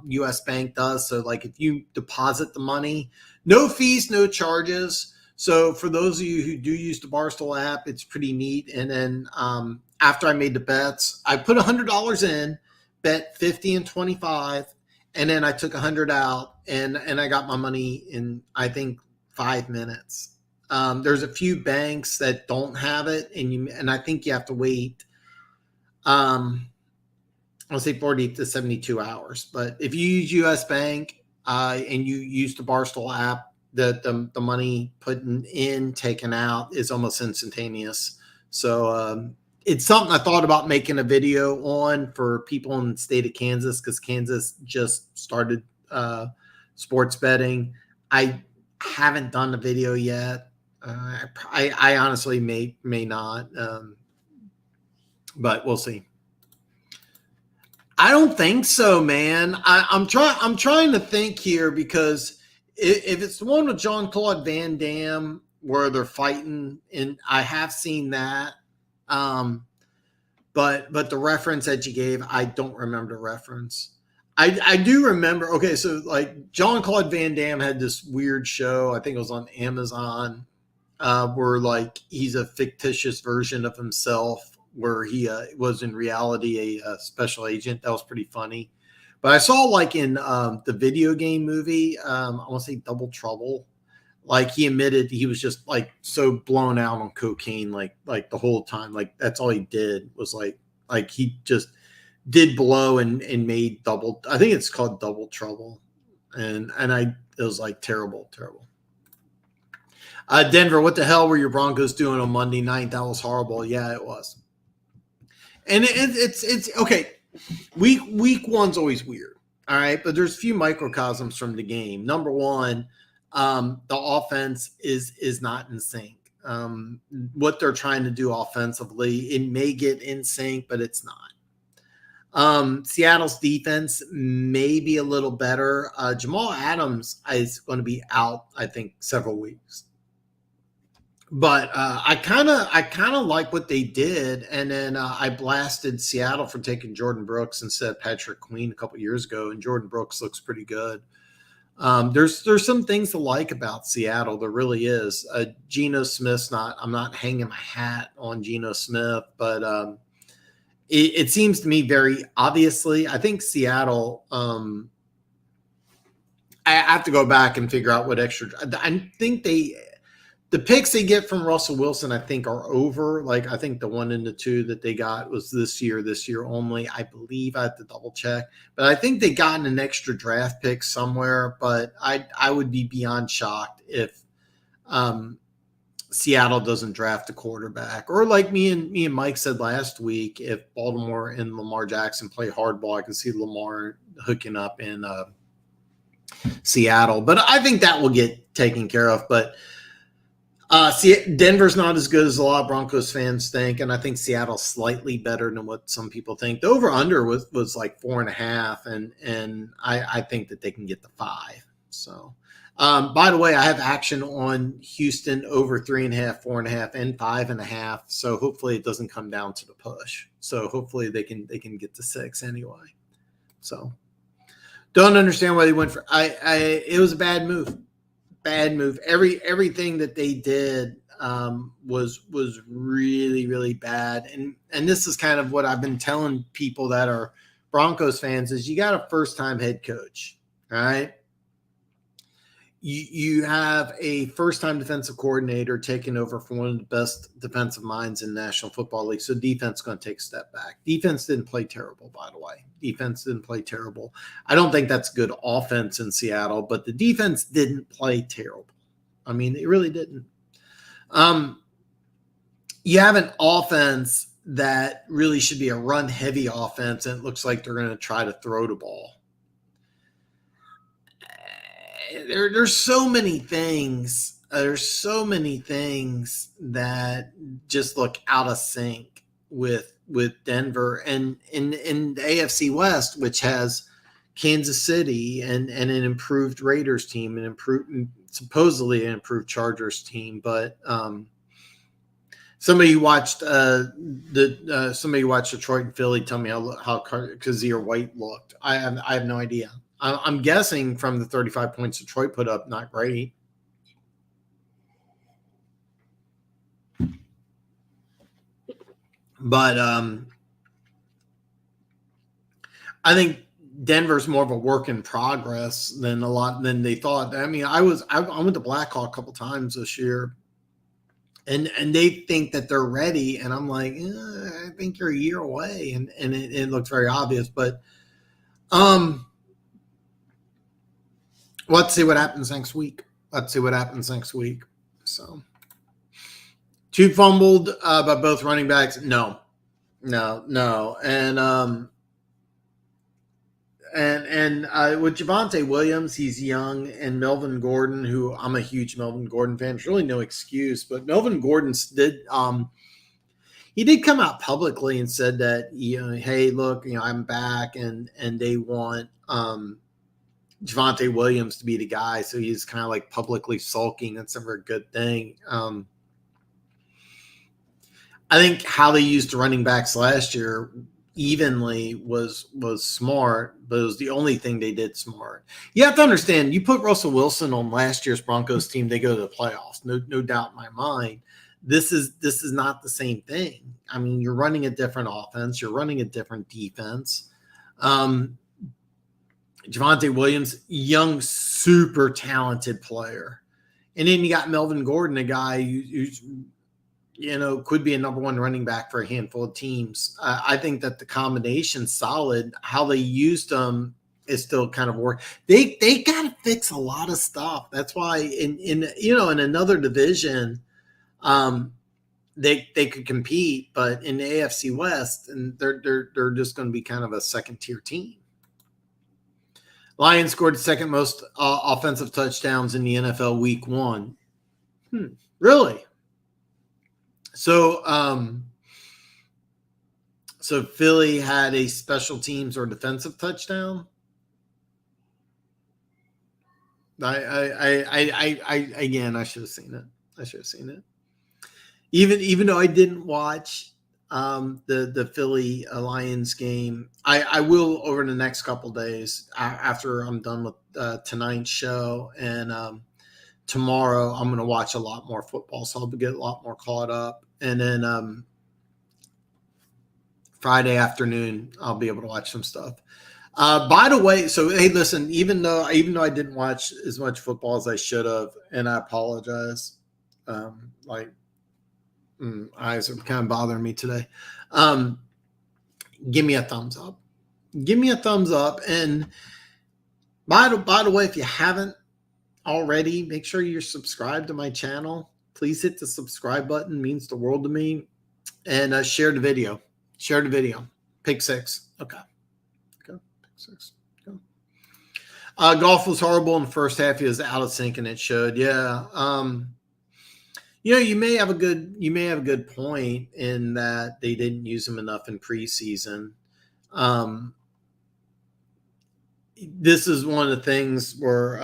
US Bank does. So like if you deposit the money, no fees, no charges. So for those of you who do use the Barstool app, it's pretty neat. And then after I made the bets, I put $100 in, bet 50 and 25, and then I took 100 out and I got my money in, I think, 5 minutes. There's a few banks that don't have it, and I think you have to wait I'll say 40 to 72 hours. But if you use US Bank and you use the Barstool app, the money put in, taken out is almost instantaneous. So it's something I thought about making a video on for people in the state of Kansas because Kansas just started sports betting. I haven't done the video yet. I honestly may not. But we'll see. I don't think so, man. I'm trying to think here because if it's the one with Jean-Claude Van Damme where they're fighting, and I have seen that, but the reference that you gave, I don't remember the reference. I do remember. Okay, so like Jean-Claude Van Damme had this weird show. I think it was on Amazon, where like he's a fictitious version of himself. Where he was in reality a special agent. That was pretty funny. But I saw like in the video game movie, I want to say Double Trouble, like he admitted he was just like so blown out on cocaine, like the whole time. Like that's all he did was like he just did blow and made double. I think it's called Double Trouble, and it was like terrible. Denver, what the hell were your Broncos doing on Monday night? That was horrible. Yeah, it was. And it's okay. Week one's always weird. All right, but there's a few microcosms from the game. Number one, the offense is not in sync. What they're trying to do offensively, it may get in sync, but it's not. Seattle's defense may be a little better. Jamal Adams is going to be out, I think, several weeks. But I kind of like what they did, and then I blasted Seattle for taking Jordan Brooks instead of Patrick Queen a couple years ago, and Jordan Brooks looks pretty good. There's some things to like about Seattle. There really is. Geno Smith's not. I'm not hanging my hat on Geno Smith, but it seems to me very obviously. I think Seattle. I have to go back and figure out what extra. I think the picks they get from Russell Wilson, I think, are over. Like, I think the 1 and the 2 that they got was this year only. I believe I have to double check. But I think they got an extra draft pick somewhere. But I would be beyond shocked if Seattle doesn't draft a quarterback. Or like me and Mike said last week, if Baltimore and Lamar Jackson play hardball, I can see Lamar hooking up in Seattle. But I think that will get taken care of. But Denver's not as good as a lot of Broncos fans think, and I think Seattle's slightly better than what some people think. The over/under was like 4.5, and I think that they can get the 5. So, by the way, I have action on Houston over 3.5, 4.5, and 5.5. So hopefully it doesn't come down to the push. So hopefully they can get to 6 anyway. So don't understand why they went for. It was a bad move. Bad move. Everything that they did was really, really bad. And this is kind of what I've been telling people that are Broncos fans is you got a first-time head coach, all right? You have a first-time defensive coordinator taking over from one of the best defensive minds in the National Football League. So defense is going to take a step back. Defense didn't play terrible, by the way. Defense didn't play terrible. I don't think that's good offense in Seattle, but the defense didn't play terrible. I mean, it really didn't. You have an offense that really should be a run-heavy offense, and it looks like they're going to try to throw the ball. There's so many things. There's so many things that just look out of sync with Denver and in the AFC West, which has Kansas City and an improved Raiders team, supposedly an improved Chargers team. But somebody watched Detroit and Philly tell me how Kazir White looked. I have no idea. I'm guessing from the 35 points Detroit put up, not great. But I think Denver's more of a work in progress than they thought. I mean, I went to Blackhawk a couple times this year, and they think that they're ready, and I'm like, I think you're a year away, and it looks very obvious. But let's see what happens next week. So, 2 fumbled by both running backs. No. And with Javonte Williams, he's young, and Melvin Gordon, who I'm a huge Melvin Gordon fan. There's really no excuse, but Melvin Gordon did come out publicly and said that, hey, look, I'm back, and they want Javonte Williams to be the guy. So he's kind of like publicly sulking. That's never a good thing. I think how they used the running backs last year evenly was smart, but it was the only thing they did smart. You have to understand, you put Russell Wilson on last year's Broncos team, they go to the playoffs. No doubt in my mind. This is not the same thing. I mean, you're running a different offense. You're running a different defense. Javonte Williams, young, super talented player. And then you got Melvin Gordon, a guy who's could be a number 1 running back for a handful of teams. I think that the combination's solid. How they used them is still kind of work. They got to fix a lot of stuff. That's why in another division, they could compete, but in the AFC West, and they're just going to be kind of a second tier team. Lions scored the second most offensive touchdowns in the NFL Week 1. Really? So, so Philly had a special teams or defensive touchdown. Again, I should have seen it. Even though I didn't watch the Philly Lions game, I will over the next couple days after I'm done with tonight's show, and tomorrow I'm going to watch a lot more football, so I'll get a lot more caught up, and then Friday afternoon I'll be able to watch some stuff. By the way, so hey, listen, even though I didn't watch as much football as I should have, and I apologize, eyes are kind of bothering me today. Give me a thumbs up. And by the way, if you haven't already, make sure you're subscribed to my channel. Please hit the subscribe button. It means the world to me. And share the video. Pick 6. Okay. Pick 6. Go. Golf was horrible in the first half. He was out of sync, and it showed. Yeah. You may have a good point in that they didn't use him enough in preseason. This is one of the things where,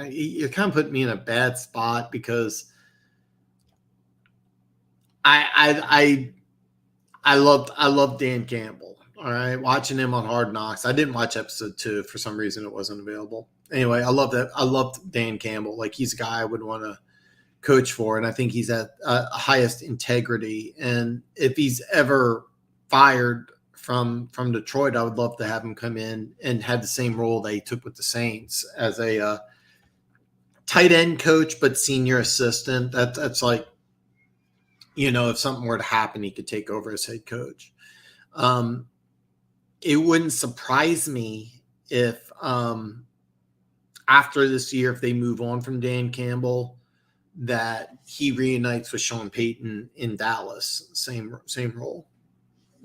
you're kind of putting me in a bad spot because I love Dan Campbell. All right, watching him on Hard Knocks. I didn't watch episode 2 for some reason; it wasn't available. Anyway, I love that. I loved Dan Campbell. Like, he's a guy I would want to coach for, and I think he's at highest integrity. And if he's ever fired from Detroit, I would love to have him come in and have the same role that he took with the Saints as a tight end coach, but senior assistant. That's like, if something were to happen, he could take over as head coach. It wouldn't surprise me if after this year, if they move on from Dan Campbell, that he reunites with Sean Payton in Dallas. Same role.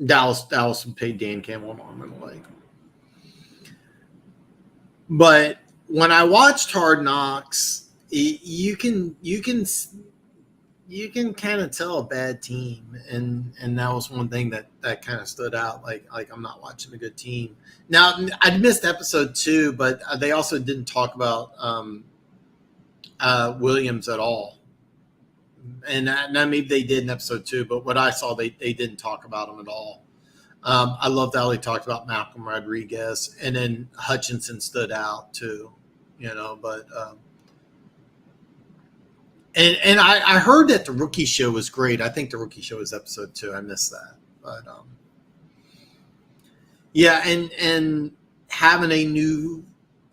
Dallas would pay Dan Campbell an arm and a leg. But when I watched Hard Knocks, you can kind of tell a bad team, and that was one thing that kind of stood out. Like I'm not watching a good team. Now, I missed episode 2, but they also didn't talk about Williams at all. And now maybe they did in episode 2, but what I saw, they didn't talk about him at all. I loved how they talked about Malcolm Rodriguez, and then Hutchinson stood out too, but and I heard that the rookie show was great. I think the rookie show was episode 2. I missed that, but yeah, and having a new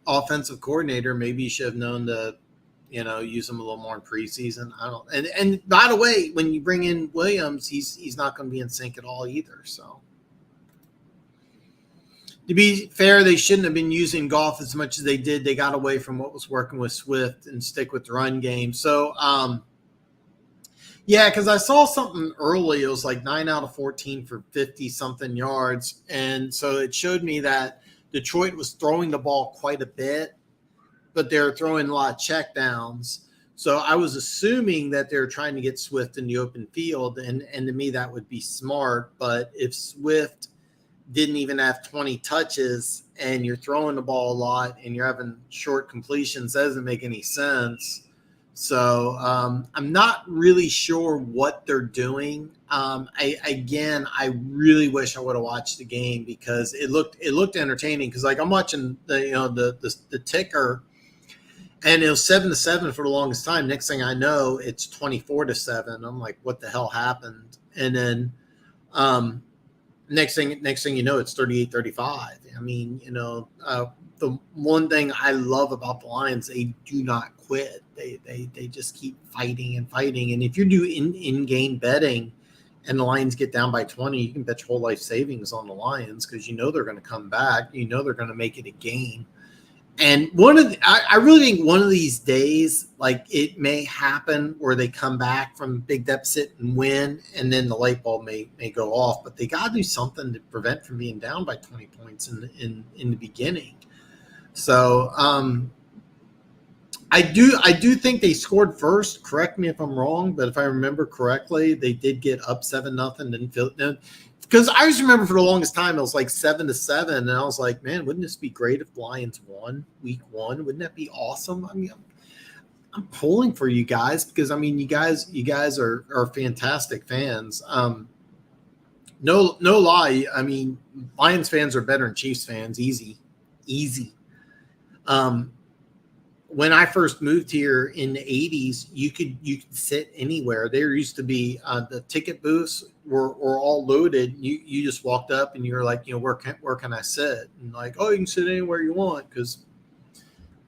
offensive coordinator, maybe you should have known to, use him a little more in preseason. I don't. And by the way, when you bring in Williams, he's not going to be in sync at all either. So, to be fair, they shouldn't have been using Goff as much as they did. They got away from what was working with Swift and stick with the run game. So, yeah, because I saw something early. It was like 9 out of 14 for 50-something yards. And so it showed me that Detroit was throwing the ball quite a bit, but they're throwing a lot of checkdowns. So I was assuming that they're trying to get Swift in the open field, and to me that would be smart. But if Swift didn't even have 20 touches and you're throwing the ball a lot and you're having short completions, that doesn't make any sense. So I'm not really sure what they're doing. I really wish I would have watched the game because it looked entertaining. Because like I'm watching the ticker, and it was 7-7 for the longest time. Next thing I know, it's 24-7. I'm like, what the hell happened? And then next thing you know, it's 38-35. I mean, the one thing I love about the Lions, they do not quit. They just keep fighting and fighting. And if you do in-game betting and the Lions get down by 20, you can bet your whole life savings on the Lions because they're going to come back. They're going to make it a game. And one of I really think one of these days, like it may happen where they come back from big deficit and win, and then the light bulb may go off. But they got to do something to prevent from being down by 20 points in the beginning. So I do think they scored first. Correct me if I'm wrong, but if I remember correctly, they did get up 7-0. Didn't feel because I just remember for the longest time it was like 7-7, and I was like, man, wouldn't this be great if the Lions won week 1? Wouldn't that be awesome? I mean, I'm pulling for you guys because I mean, you guys are fantastic fans. No lie. I mean, Lions fans are better than Chiefs fans. Easy. When I first moved here in the 80s, you could sit anywhere. There used to be the ticket booths were all loaded. You just walked up and you were like, where can I sit? And like, oh, you can sit anywhere you want, because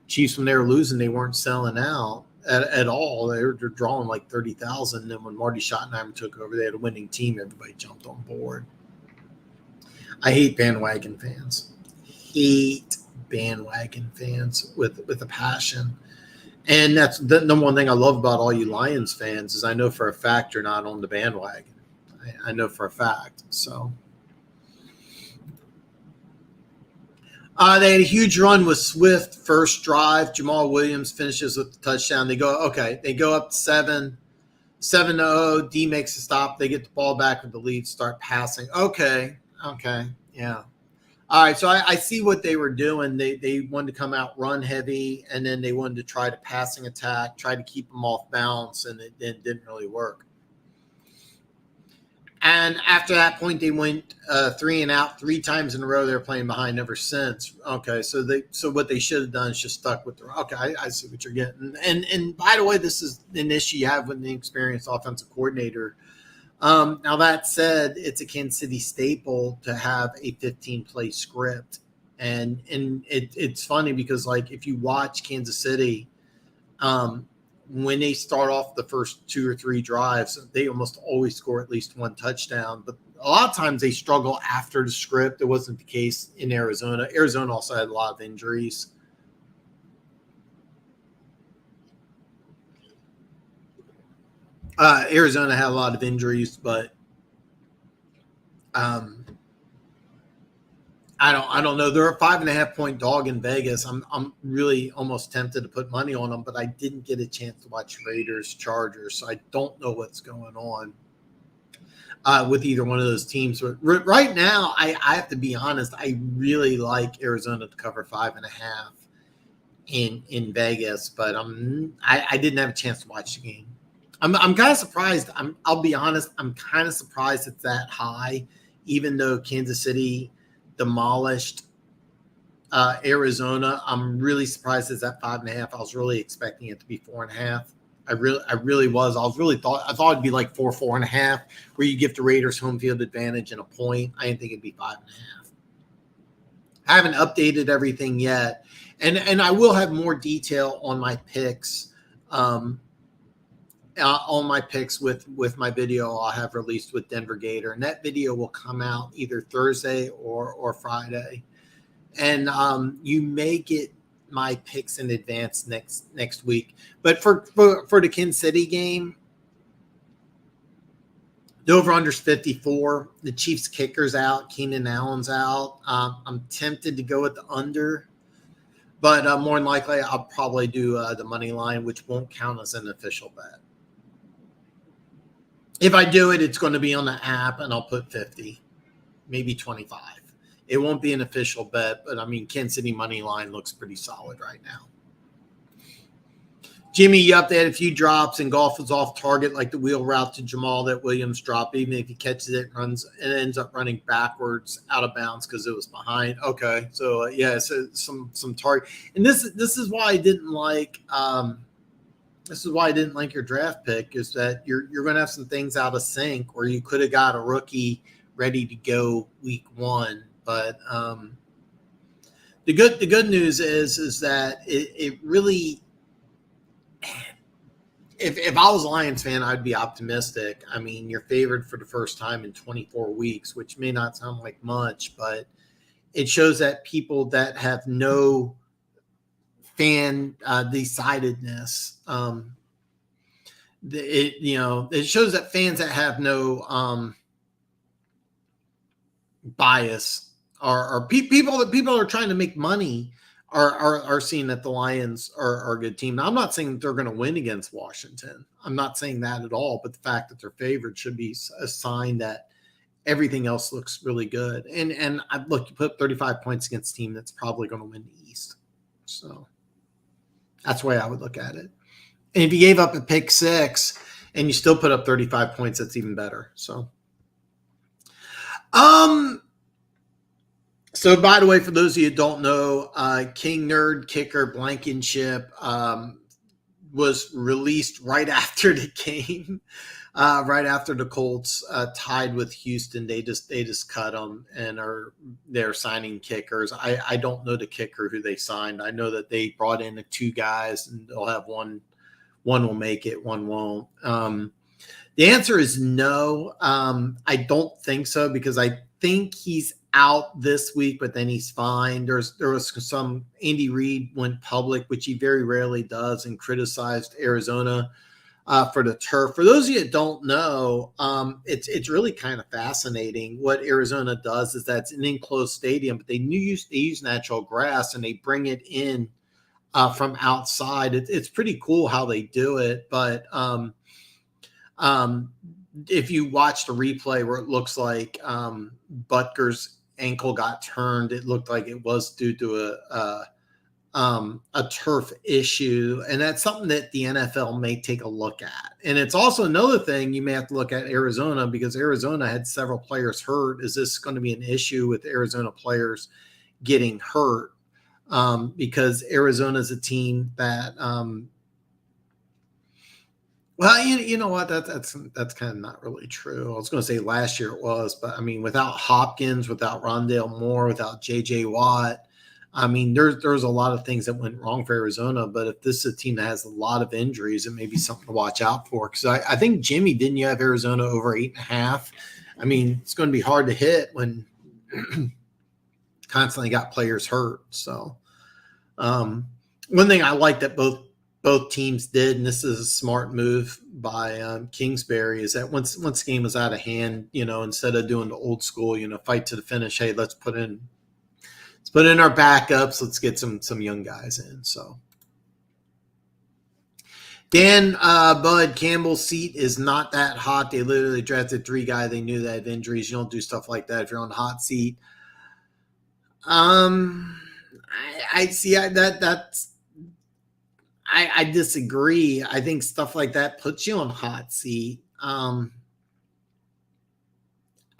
Chiefs, when they were losing, they weren't selling out at all. They're drawing like 30,000. And then when Marty Schottenheimer took over, they had a winning team. Everybody jumped on board. I hate bandwagon fans. Bandwagon fans with a passion, and that's the number one thing I love about all you Lions fans is I know for a fact you're not on the bandwagon. I know for a fact. So they had a huge run with Swift first drive. Jamal Williams finishes with the touchdown. They go up 7-0. D makes a stop. They get the ball back with the lead, start passing. Okay, yeah. All right, so I see what they were doing. They wanted to come out run heavy, and then they wanted to try to passing attack, try to keep them off balance, and it didn't really work. And after that point, they went 3 and out 3 times in a row. They're playing behind ever since. Okay, so what they should have done is just stuck with the. Okay, I see what you're getting. And by the way, this is an issue you have with an experienced offensive coordinator. Now, that said, it's a Kansas City staple to have a 15-play script. And it's funny because, like, if you watch Kansas City, when they start off the first 2 or 3 drives, they almost always score at least 1 touchdown. But a lot of times they struggle after the script. It wasn't the case in Arizona. Arizona also had a lot of injuries. Arizona had a lot of injuries, but I don't know. They're a 5.5-point dog in Vegas. I'm really almost tempted to put money on them, but I didn't get a chance to watch Raiders Chargers, so I don't know what's going on with either one of those teams. But right now, I have to be honest. I really like Arizona to cover 5.5 in Vegas, but I didn't have a chance to watch the game. I'm kind of surprised. I'll be honest. I'm kind of surprised it's that high, even though Kansas City demolished Arizona. I'm really surprised it's at 5.5. I was really expecting it to be 4.5. I really was. I thought it'd be like 4.5, where you give the Raiders home field advantage and a point. I didn't think it'd be 5.5. I haven't updated everything yet, and I will have more detail on my picks. On my picks with my video I'll have released with Denver Gator, and that video will come out either Thursday or Friday, and you may get my picks in advance next week. But for the Kansas City game, the over-under's 54. The Chiefs kicker's out. Keenan Allen's out. I'm tempted to go with the under, but more than likely I'll probably do the money line, which won't count as an official bet. If I do it, it's going to be on the app, and I'll put 50, maybe 25. It won't be an official bet, but I mean, Kansas City money line looks pretty solid right now. Jimmy, you have to add a few drops, and golf is off target, like the wheel route to Jamal that Williams dropped. Even if he catches it, it ends up running backwards out of bounds because it was behind. Okay, so so some target, and this is why I didn't like. This is why I didn't like your draft pick, is that you're going to have some things out of sync, or you could have got a rookie ready to go week 1. But the good news is that it really, if I was a Lions fan, I'd be optimistic. I mean, you're favored for the first time in 24 weeks, which may not sound like much, but it shows that people that have no fan decidedness. It shows that fans that have no bias are people that are trying to make money are seeing that the Lions are a good team. Now, I'm not saying that they're going to win against Washington. I'm not saying that at all. But the fact that they're favored should be a sign that everything else looks really good. And look, you put 35 points against a team that's probably going to win the East. So that's the way I would look at it. And if you gave up a pick six and you still put up 35 points, that's even better. So, so by the way, for those of you who don't know, King Nerd Kicker Blankenship was released right after the game, right after the Colts tied with Houston. They just cut them and they're signing kickers. I don't know the kicker who they signed. I know that they brought in the two guys and they'll have one will make it, one won't. The answer is no. I don't think so because I think he's out this week, but then he's fine. There was some Andy Reid went public, which he very rarely does, and criticized Arizona for the turf. For those of you that don't know, it's really kind of fascinating. What Arizona does is that's an enclosed stadium, but they use natural grass and they bring it in from outside. It's pretty cool how they do it, but if you watch the replay where it looks like Butker's ankle got turned, it looked like it was due to a turf issue, and that's something that the NFL may take a look at. And it's also another thing you may have to look at Arizona, because Arizona had several players hurt. Is this going to be an issue with Arizona players getting hurt? Because Arizona is a team that, well, you know what, that's kind of not really true. I was going to say last year it was, but I mean, without Hopkins, without Rondale Moore, without J.J. Watt, I mean, there's a lot of things that went wrong for Arizona. But if this is a team that has a lot of injuries, it may be something to watch out for. Because I think, Jimmy, didn't you have Arizona over 8.5? I mean, it's going to be hard to hit when constantly got players hurt. So one thing I like that both teams did, and this is a smart move by Kingsbury, is that once the game was out of hand, instead of doing the old school, fight to the finish, hey, let's put in our backups, let's get some young guys in. So Dan Bud Campbell's seat is not that hot. They literally drafted 3 guys. They knew they had injuries. You don't do stuff like that if you're on the hot seat. I see that's. I disagree. I think stuff like that puts you on hot seat.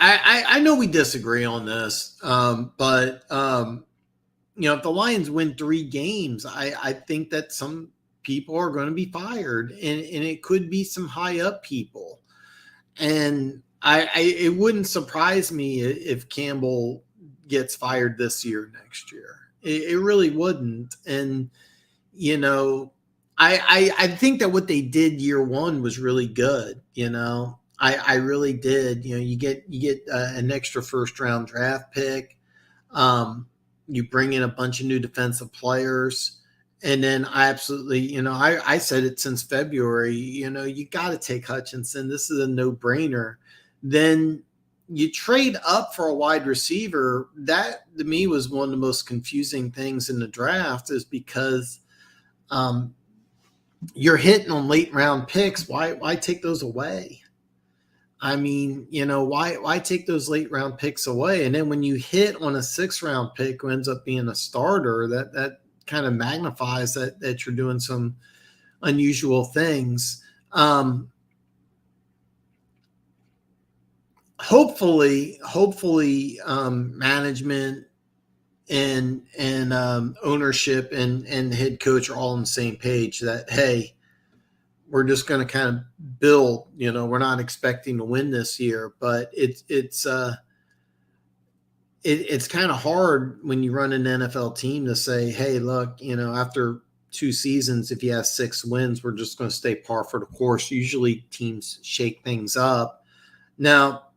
I know we disagree on this, but if the Lions win 3 games, I think that some people are going to be fired, and it could be some high up people. And it wouldn't surprise me if Campbell gets fired this year, next year. It really wouldn't. And I think that what they did year one was really good. I really did. You get an extra first round draft pick. You bring in a bunch of new defensive players. And then I absolutely, I said it since February, you got to take Hutchinson. This is a no-brainer. Then you trade up for a wide receiver. That, to me, was one of the most confusing things in the draft, is because you're hitting on late round picks. Why take those away? I mean, why take those late round picks away? And then when you hit on a 6th round pick who ends up being a starter, that kind of magnifies that you're doing some unusual things. Hopefully, management and ownership and head coach are all on the same page that, hey, we're just going to kind of build, we're not expecting to win this year, but it's kind of hard when you run an NFL team to say, hey, look, after 2 seasons, if you have 6 wins, we're just going to stay par for the course. Usually teams shake things up. Now,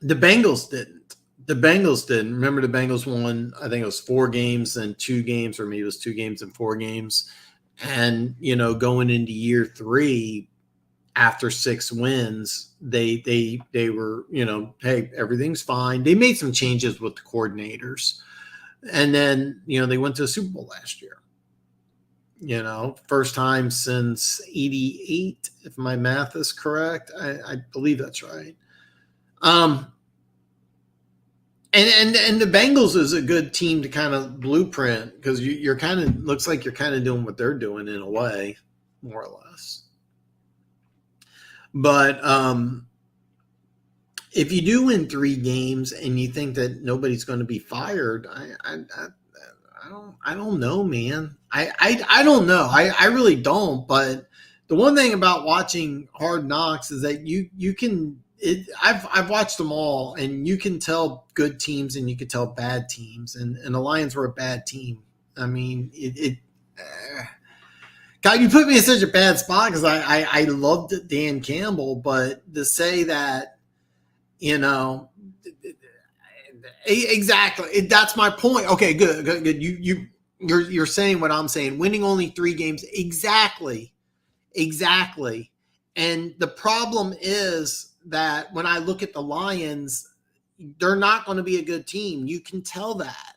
the Bengals didn't. The Bengals didn't. Remember, the Bengals won, I think it was 4 games and 2 games, or maybe it was 2 games and 4 games. And, going into year 3, after 6 wins, they were, hey, everything's fine. They made some changes with the coordinators. And then, they went to the Super Bowl last year. First time since 88, if my math is correct. I believe that's right. And the Bengals is a good team to kind of blueprint, because you're kind of, looks like you're kind of doing what they're doing in a way, more or less. But if you do win 3 games and you think that nobody's going to be fired, I don't know, man. I don't know. I really don't. But the one thing about watching Hard Knocks is that you can. I've watched them all, and you can tell good teams and you can tell bad teams, and the Lions were a bad team. I mean, God, you put me in such a bad spot, because I loved Dan Campbell, but to say that, exactly, that's my point. Okay, good. You're saying what I'm saying. Winning only 3 games, exactly. And the problem is that when I look at the Lions, they're not going to be a good team. You can tell that.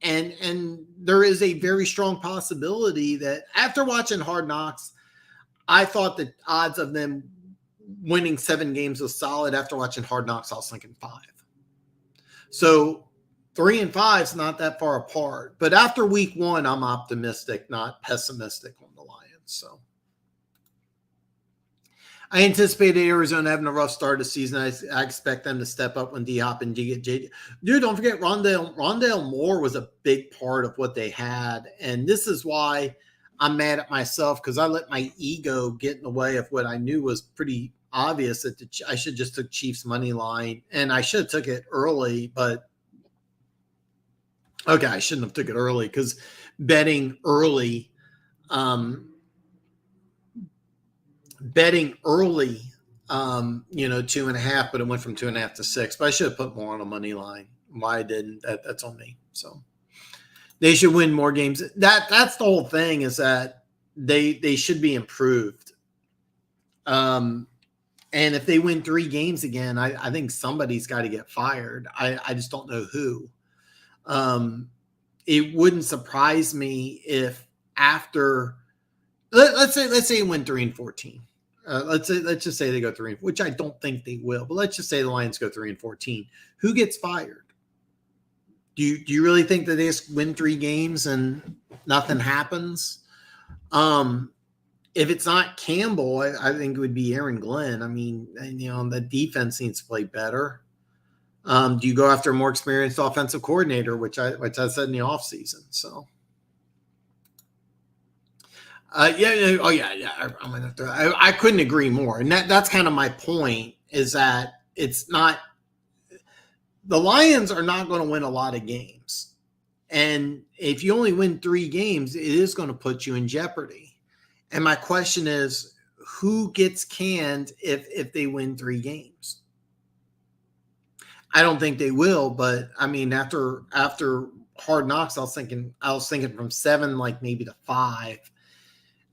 And there is a very strong possibility that after watching Hard Knocks, I thought the odds of them winning 7 games was solid. After watching Hard Knocks, I was thinking 5. So 3 and 5 is not that far apart. But after week 1, I'm optimistic, not pessimistic on the Lions. So I anticipated Arizona having a rough start of the season. I expect them to step up when D-Hop and J. Dude, don't forget, Rondale Moore was a big part of what they had. And this is why I'm mad at myself, because I let my ego get in the way of what I knew was pretty obvious, that I should just took Chiefs money line, and I should have took it early. But okay, I shouldn't have took it early, because betting early, 2.5, but it went from 2.5 to 6. But I should have put more on a money line. Why I didn't, that's on me. So they should win more games. That's the whole thing, is that they should be improved. And if they win 3 games again, I think somebody's got to get fired. I just don't know who. It wouldn't surprise me if after, let's say you win 3-14. Let's just say they go 3, which I don't think they will, but let's just say the Lions go 3-14. Who gets fired? Do you really think that they just win 3 games and nothing happens? If it's not Campbell, I think it would be Aaron Glenn. I mean, the defense needs to play better. Do you go after a more experienced offensive coordinator, which I said in the offseason? So. Yeah. I'm gonna have to. I couldn't agree more, and that's kind of my point. Is that it's not, the Lions are not going to win a lot of games, and if you only win 3 games, it is going to put you in jeopardy. And my question is, who gets canned if they win 3 games? I don't think they will, but I mean, after Hard Knocks, I was thinking from 7, like maybe to 5.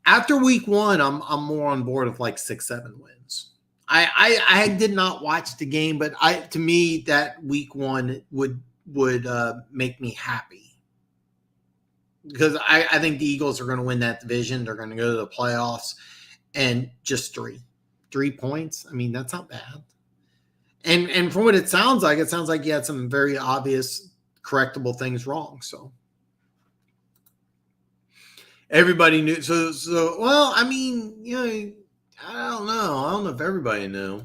After week 1, I'm more on board of like 6-7 wins. I did not watch the game, but to me that week 1 would make me happy, because I think the Eagles are going to win that division. They're going to go to the playoffs, and just 3 points. I mean, that's not bad. And from what it sounds like you had some very obvious correctable things wrong. So. Everybody knew. So, well, I mean, I don't know. I don't know if everybody knew.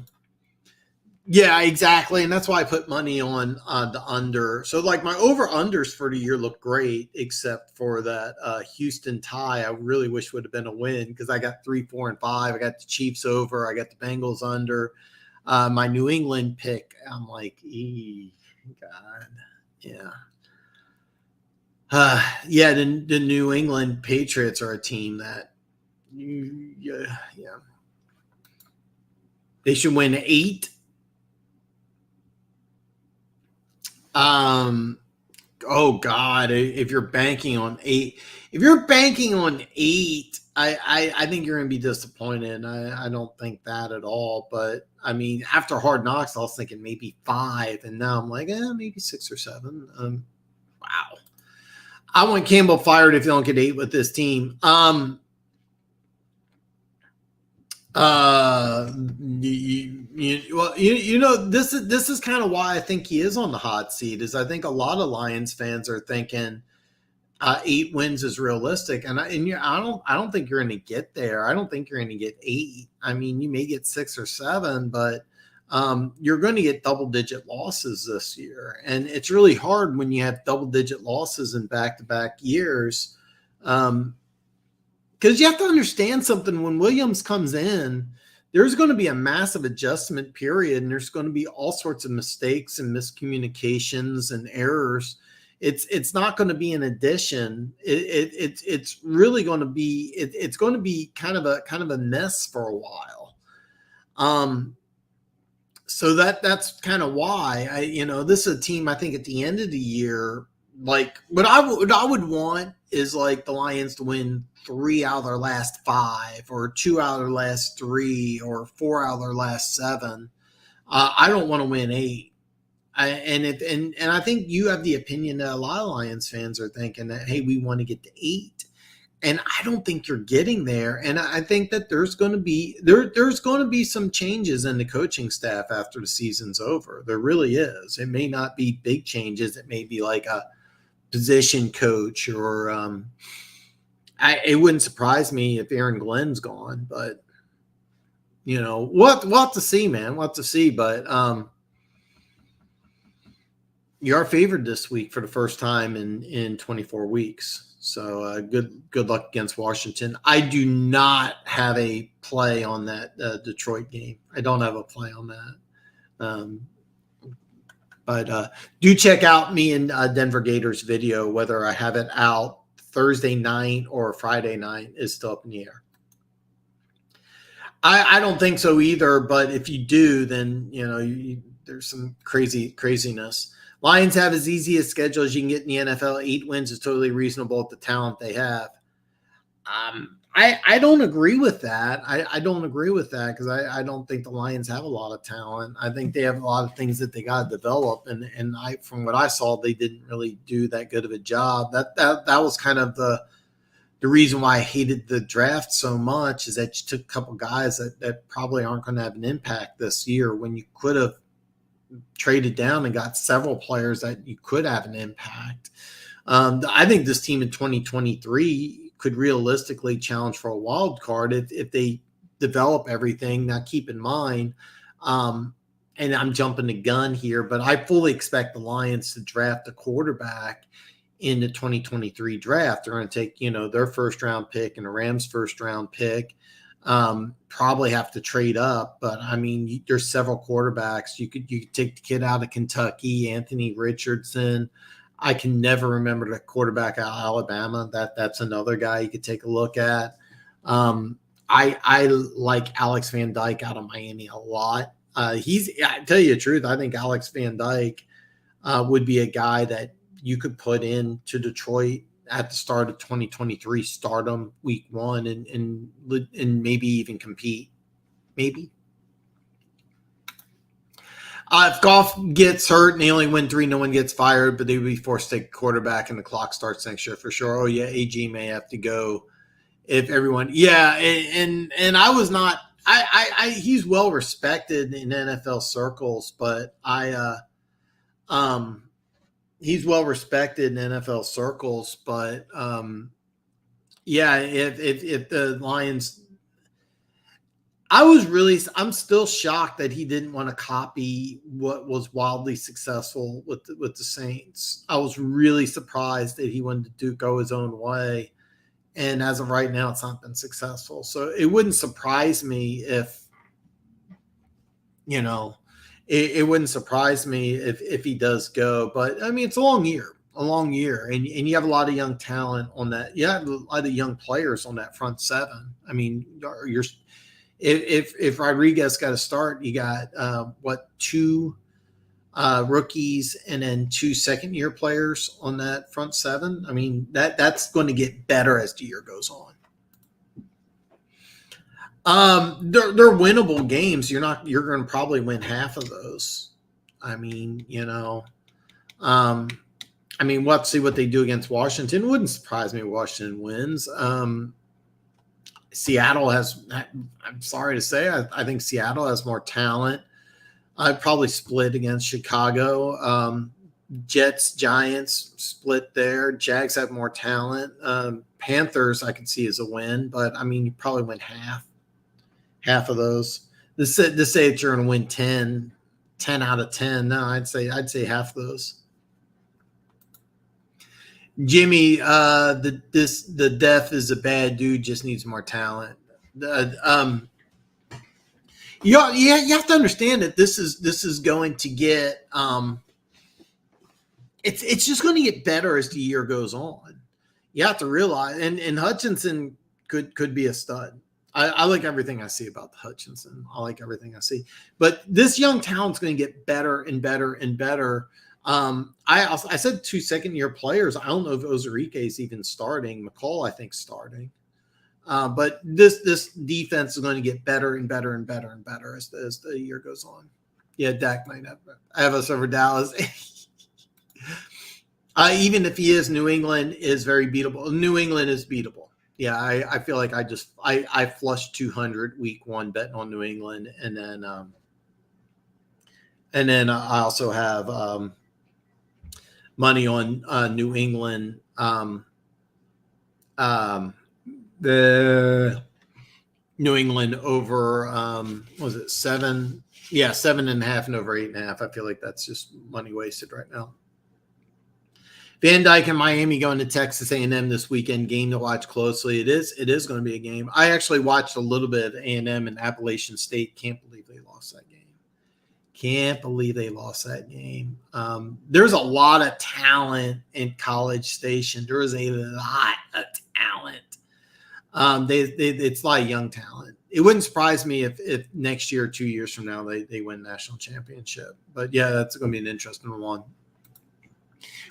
Yeah, exactly. And that's why I put money on the under. So, like, my over-unders for the year look great, except for that Houston tie. I really wish would have been a win, because I got 3, 4, and 5. I got the Chiefs over. I got the Bengals under. My New England pick, I'm like, God, yeah. The New England Patriots are a team that, they should win 8. Um, oh God, if you're banking on eight, if you're banking on eight, I think you're going to be disappointed. I don't think that at all. But I mean, after Hard Knocks, I was thinking maybe five, and now I'm like, maybe six or seven. Wow, I want Campbell fired if you don't get eight with this team. This is kind of why I think he is on the hot seat. Is I think a lot of Lions fans are thinking 8 wins is realistic, and I don't think you're going to get there. I don't think you're going to get 8. I mean, you may get 6 or 7, but you're going to get double-digit losses this year, and it's really hard when you have double-digit losses in back-to-back years. Because you have to understand something. When Williams comes in, there's going to be a massive adjustment period, and there's going to be all sorts of mistakes and miscommunications and errors. It's not going to be an addition. It's really going to be it's going to be kind of a mess for a while. So that's kind of why this is a team I think at the end of the year, like what I would want is like the Lions to win 3 out of their last 5, or 2 out of their last 3, or 4 out of their last 7. I don't want to win 8. And I think you have the opinion that a lot of Lions fans are thinking that, hey, we want to get to 8. And I don't think you're getting there. And I think that there's going to be some changes in the coaching staff after the season's over. There really is. It may not be big changes. It may be like a position coach, or it wouldn't surprise me if Aaron Glenn's gone. But we'll have to see, man. We'll have to see. But you are favored this week for the first time in 24 weeks. So good luck against Washington. I do not have a play on that Detroit game. I don't have a play on that. But do check out me and Denver Gators video. Whether I have it out Thursday night or Friday night is still up in the air. I don't think so either. But if you do, then there's some craziness. Lions have as easy a schedule as you can get in the NFL. 8 wins is totally reasonable with the talent they have. I don't agree with that. I don't agree with that because I don't think the Lions have a lot of talent. I think they have a lot of things that they got to develop, and from what I saw, they didn't really do that good of a job. That was kind of the reason why I hated the draft so much, is that you took a couple guys that probably aren't going to have an impact this year when you could have traded down and got several players that you could have an impact. I think this team in 2023 could realistically challenge for a wild card if they develop everything. Now, keep in mind, and I'm jumping the gun here, but I fully expect the Lions to draft a quarterback in the 2023 draft. They're going to take, their first round pick and the Rams' first round pick. Probably have to trade up, but I mean, there's several quarterbacks. You could take the kid out of Kentucky, Anthony Richardson. I can never remember the quarterback out of Alabama. That's another guy you could take a look at. I like Alex Van Dyke out of Miami a lot. I tell you the truth, I think Alex Van Dyke would be a guy that you could put into Detroit at the start of 2023, start them week 1 and maybe even compete. Maybe. If Goff gets hurt and they only win 3, no one gets fired, but they would be forced to take a quarterback and the clock starts next year for sure. Oh yeah, AG may have to go if everyone. Yeah, and I was not. He's well respected in NFL circles, but he's well respected in NFL circles, but if the Lions, I'm still shocked that he didn't want to copy what was wildly successful with the Saints. I was really surprised that he wanted to go his own way, and as of right now, it's not been successful. So it wouldn't surprise me if, it wouldn't surprise me if he does go. But I mean, it's a long year, and you have a lot of young talent on that. You have a lot of young players on that front seven. I mean, if Rodriguez got to start, you got 2 rookies and then 2 second-year players on that front seven. I mean, that's going to get better as the year goes on. They're winnable games. You're going to probably win half of those. I mean, we'll have to see what they do against Washington. It wouldn't surprise me if Washington wins. Seattle has, I'm sorry to say, I think Seattle has more talent. I'd probably split against Chicago. Jets, Giants split there. Jags have more talent. Panthers I could see as a win, but I mean, you probably win half of those. This say that you're going to win 10 out of 10. No, I'd say half of those. Jimmy, the deaf is a bad dude, just needs more talent. You have to understand that this is going to get it's just going to get better as the year goes on. You have to realize, and Hutchinson could be a stud. I like everything I see about Hutchinson. I like everything I see, but this young talent's going to get better and better and better. I said 2 second-year players. I don't know if Ozarike is even starting. McCall, I think, starting. But this defense is going to get better and better and better and better as the year goes on. Yeah, Dak might have us over Dallas. Even if he is, New England is very beatable. New England is beatable. Yeah, I feel like I flushed 200 week 1 betting on New England, and then I also have money on New England. The New England over was it 7? Yeah, 7.5 and over 8.5. I feel like that's just money wasted right now. Van Dyke and Miami going to Texas A&M this weekend. Game to watch closely. It is going to be a game. I actually watched a little bit of A&M and Appalachian State. Can't believe they lost that game. There's a lot of talent in College Station. There is a lot of talent. It's a lot of young talent. It wouldn't surprise me if next year or 2 years from now they win national championship. But yeah, that's going to be an interesting one.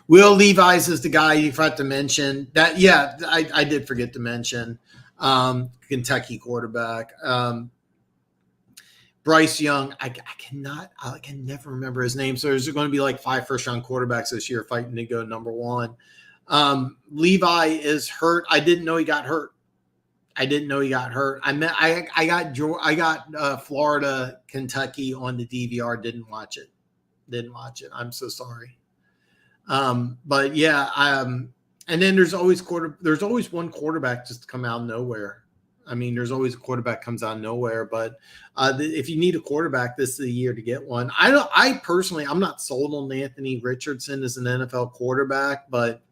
Will Levis is the guy you forgot to mention. That yeah, I did forget to mention. Kentucky quarterback. Bryce Young, I can never remember his name. So there's going to be like 5 first-round quarterbacks this year fighting to go number 1. Levi is hurt. I didn't know he got hurt. I got Florida, Kentucky on the DVR. Didn't watch it. I'm so sorry. But yeah, and then there's always one quarterback just come out of nowhere. I mean, there's always a quarterback comes out of nowhere, but if you need a quarterback, this is the year to get one. I personally, I'm not sold on Anthony Richardson as an NFL quarterback, but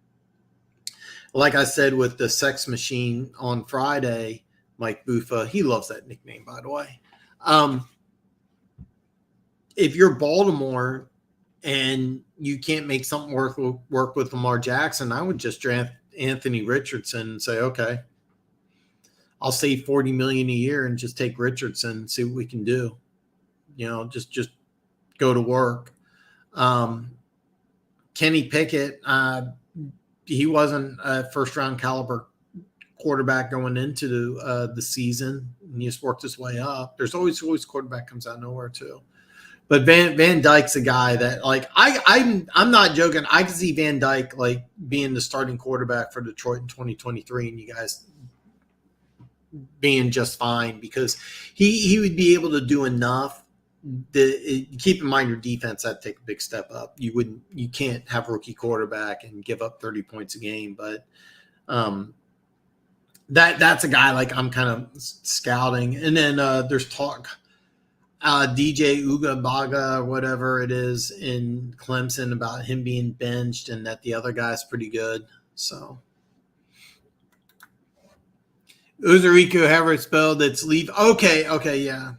like I said with the sex machine on Friday, Mike Buffa, he loves that nickname, by the way. If you're Baltimore and you can't make something work with Lamar Jackson, I would just draft Anthony Richardson and say, okay, I'll save $40 million a year and just take Richardson and see what we can do. Just go to work. Kenny Pickett, he wasn't a first-round caliber quarterback going into the season, and he just worked his way up. There's always quarterback comes out of nowhere too. But Van Dyke's a guy that, like, I'm not joking. I can see Van Dyke like being the starting quarterback for Detroit in 2023, and you guys being just fine because he would be able to do enough. Keep in mind your defense had to take a big step up. You can't have a rookie quarterback and give up 30 points a game. But that's a guy like I'm kind of scouting. And then there's talk. DJ Ugabaga, whatever it is in Clemson, about him being benched and that the other guy's pretty good. So Uzuriku, however it's spelled, it's leave. Okay, yeah.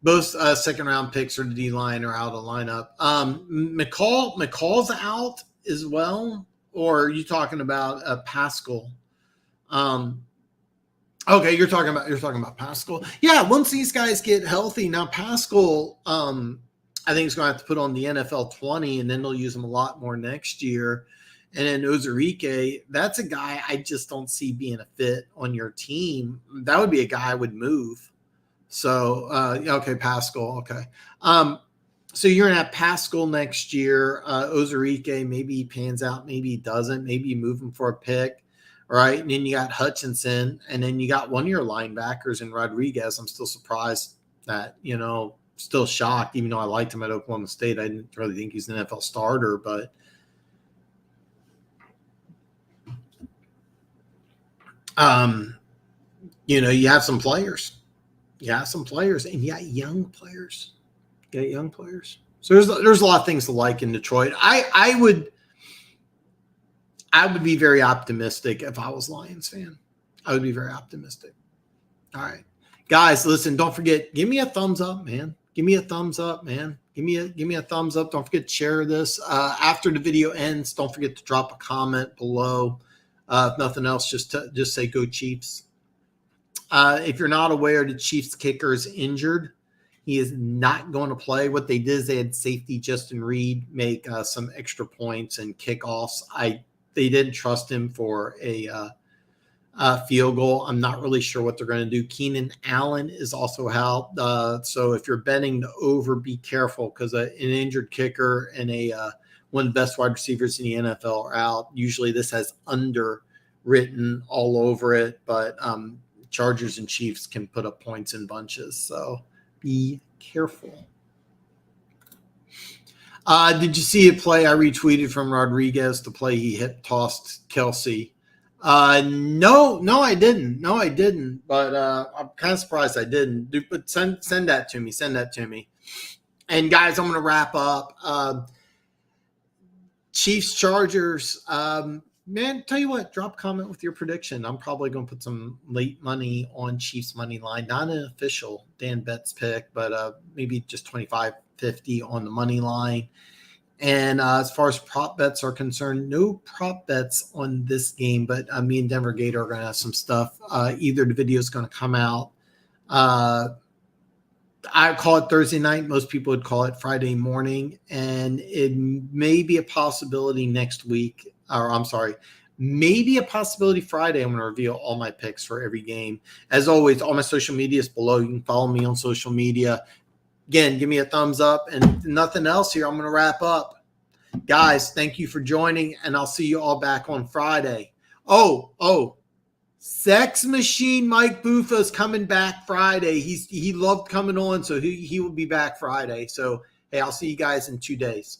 Both second round picks or the D line are out of the lineup. McCall's out as well, or are you talking about Pascal? Okay, you're talking about Pascal. Yeah, once these guys get healthy, now Pascal, I think he's going to have to put on the NFL 20, and then they'll use him a lot more next year. And then Ozarike, that's a guy I just don't see being a fit on your team. That would be a guy I would move. So, okay, Pascal, okay. So you're going to have Pascal next year. Ozarike, maybe he pans out, maybe he doesn't. Maybe you move him for a pick, right? And then you got Hutchinson, and then you got one of your linebackers in Rodriguez. I'm still surprised that, still shocked, even though I liked him at Oklahoma State. I didn't really think he's an NFL starter, but you have some players. You have some players, and you got young players. So there's a lot of things to like in Detroit. I would be very optimistic if I was Lions fan. I would be very optimistic. All right. Guys, listen, don't forget, give me a thumbs up, man. Give me a thumbs up, man. Give me a thumbs up. Don't forget to share this. After the video ends, don't forget to drop a comment below. If nothing else, just say go Chiefs. If you're not aware, the Chiefs kicker is injured. He is not going to play. What they did is they had safety Justin Reed make some extra points and kickoffs. They didn't trust him for a field goal. I'm not really sure what they're going to do. Keenan Allen is also out. So if you're betting the over, be careful, because an injured kicker and one of the best wide receivers in the NFL are out. Usually this has under written all over it, but Chargers and Chiefs can put up points in bunches. So be careful. Did you see a play I retweeted from Rodriguez, the play he hip tossed Kelsey? No, I didn't. But I'm kind of surprised I didn't. But send that to me. Send that to me. And guys, I'm going to wrap up. Chiefs, Chargers. Man, tell you what, drop a comment with your prediction. I'm probably going to put some late money on Chiefs money line. Not an official Dan Betts pick, but maybe just 25-50 on the money line. And as far as prop bets are concerned, no prop bets on this game, but me and Denver Gator are going to have some stuff. Either the video is going to come out. I call it Thursday night. Most people would call it Friday morning. And it may be a possibility next week. Or I'm sorry, maybe a possibility Friday. I'm going to reveal all my picks for every game. As always, all my social media is below. You can follow me on social media. Again, give me a thumbs up, and nothing else here. I'm going to wrap up. Guys, thank you for joining, and I'll see you all back on Friday. Oh, Sex Machine Mike Buffa is coming back Friday. He loved coming on, so he will be back Friday. So, hey, I'll see you guys in 2 days.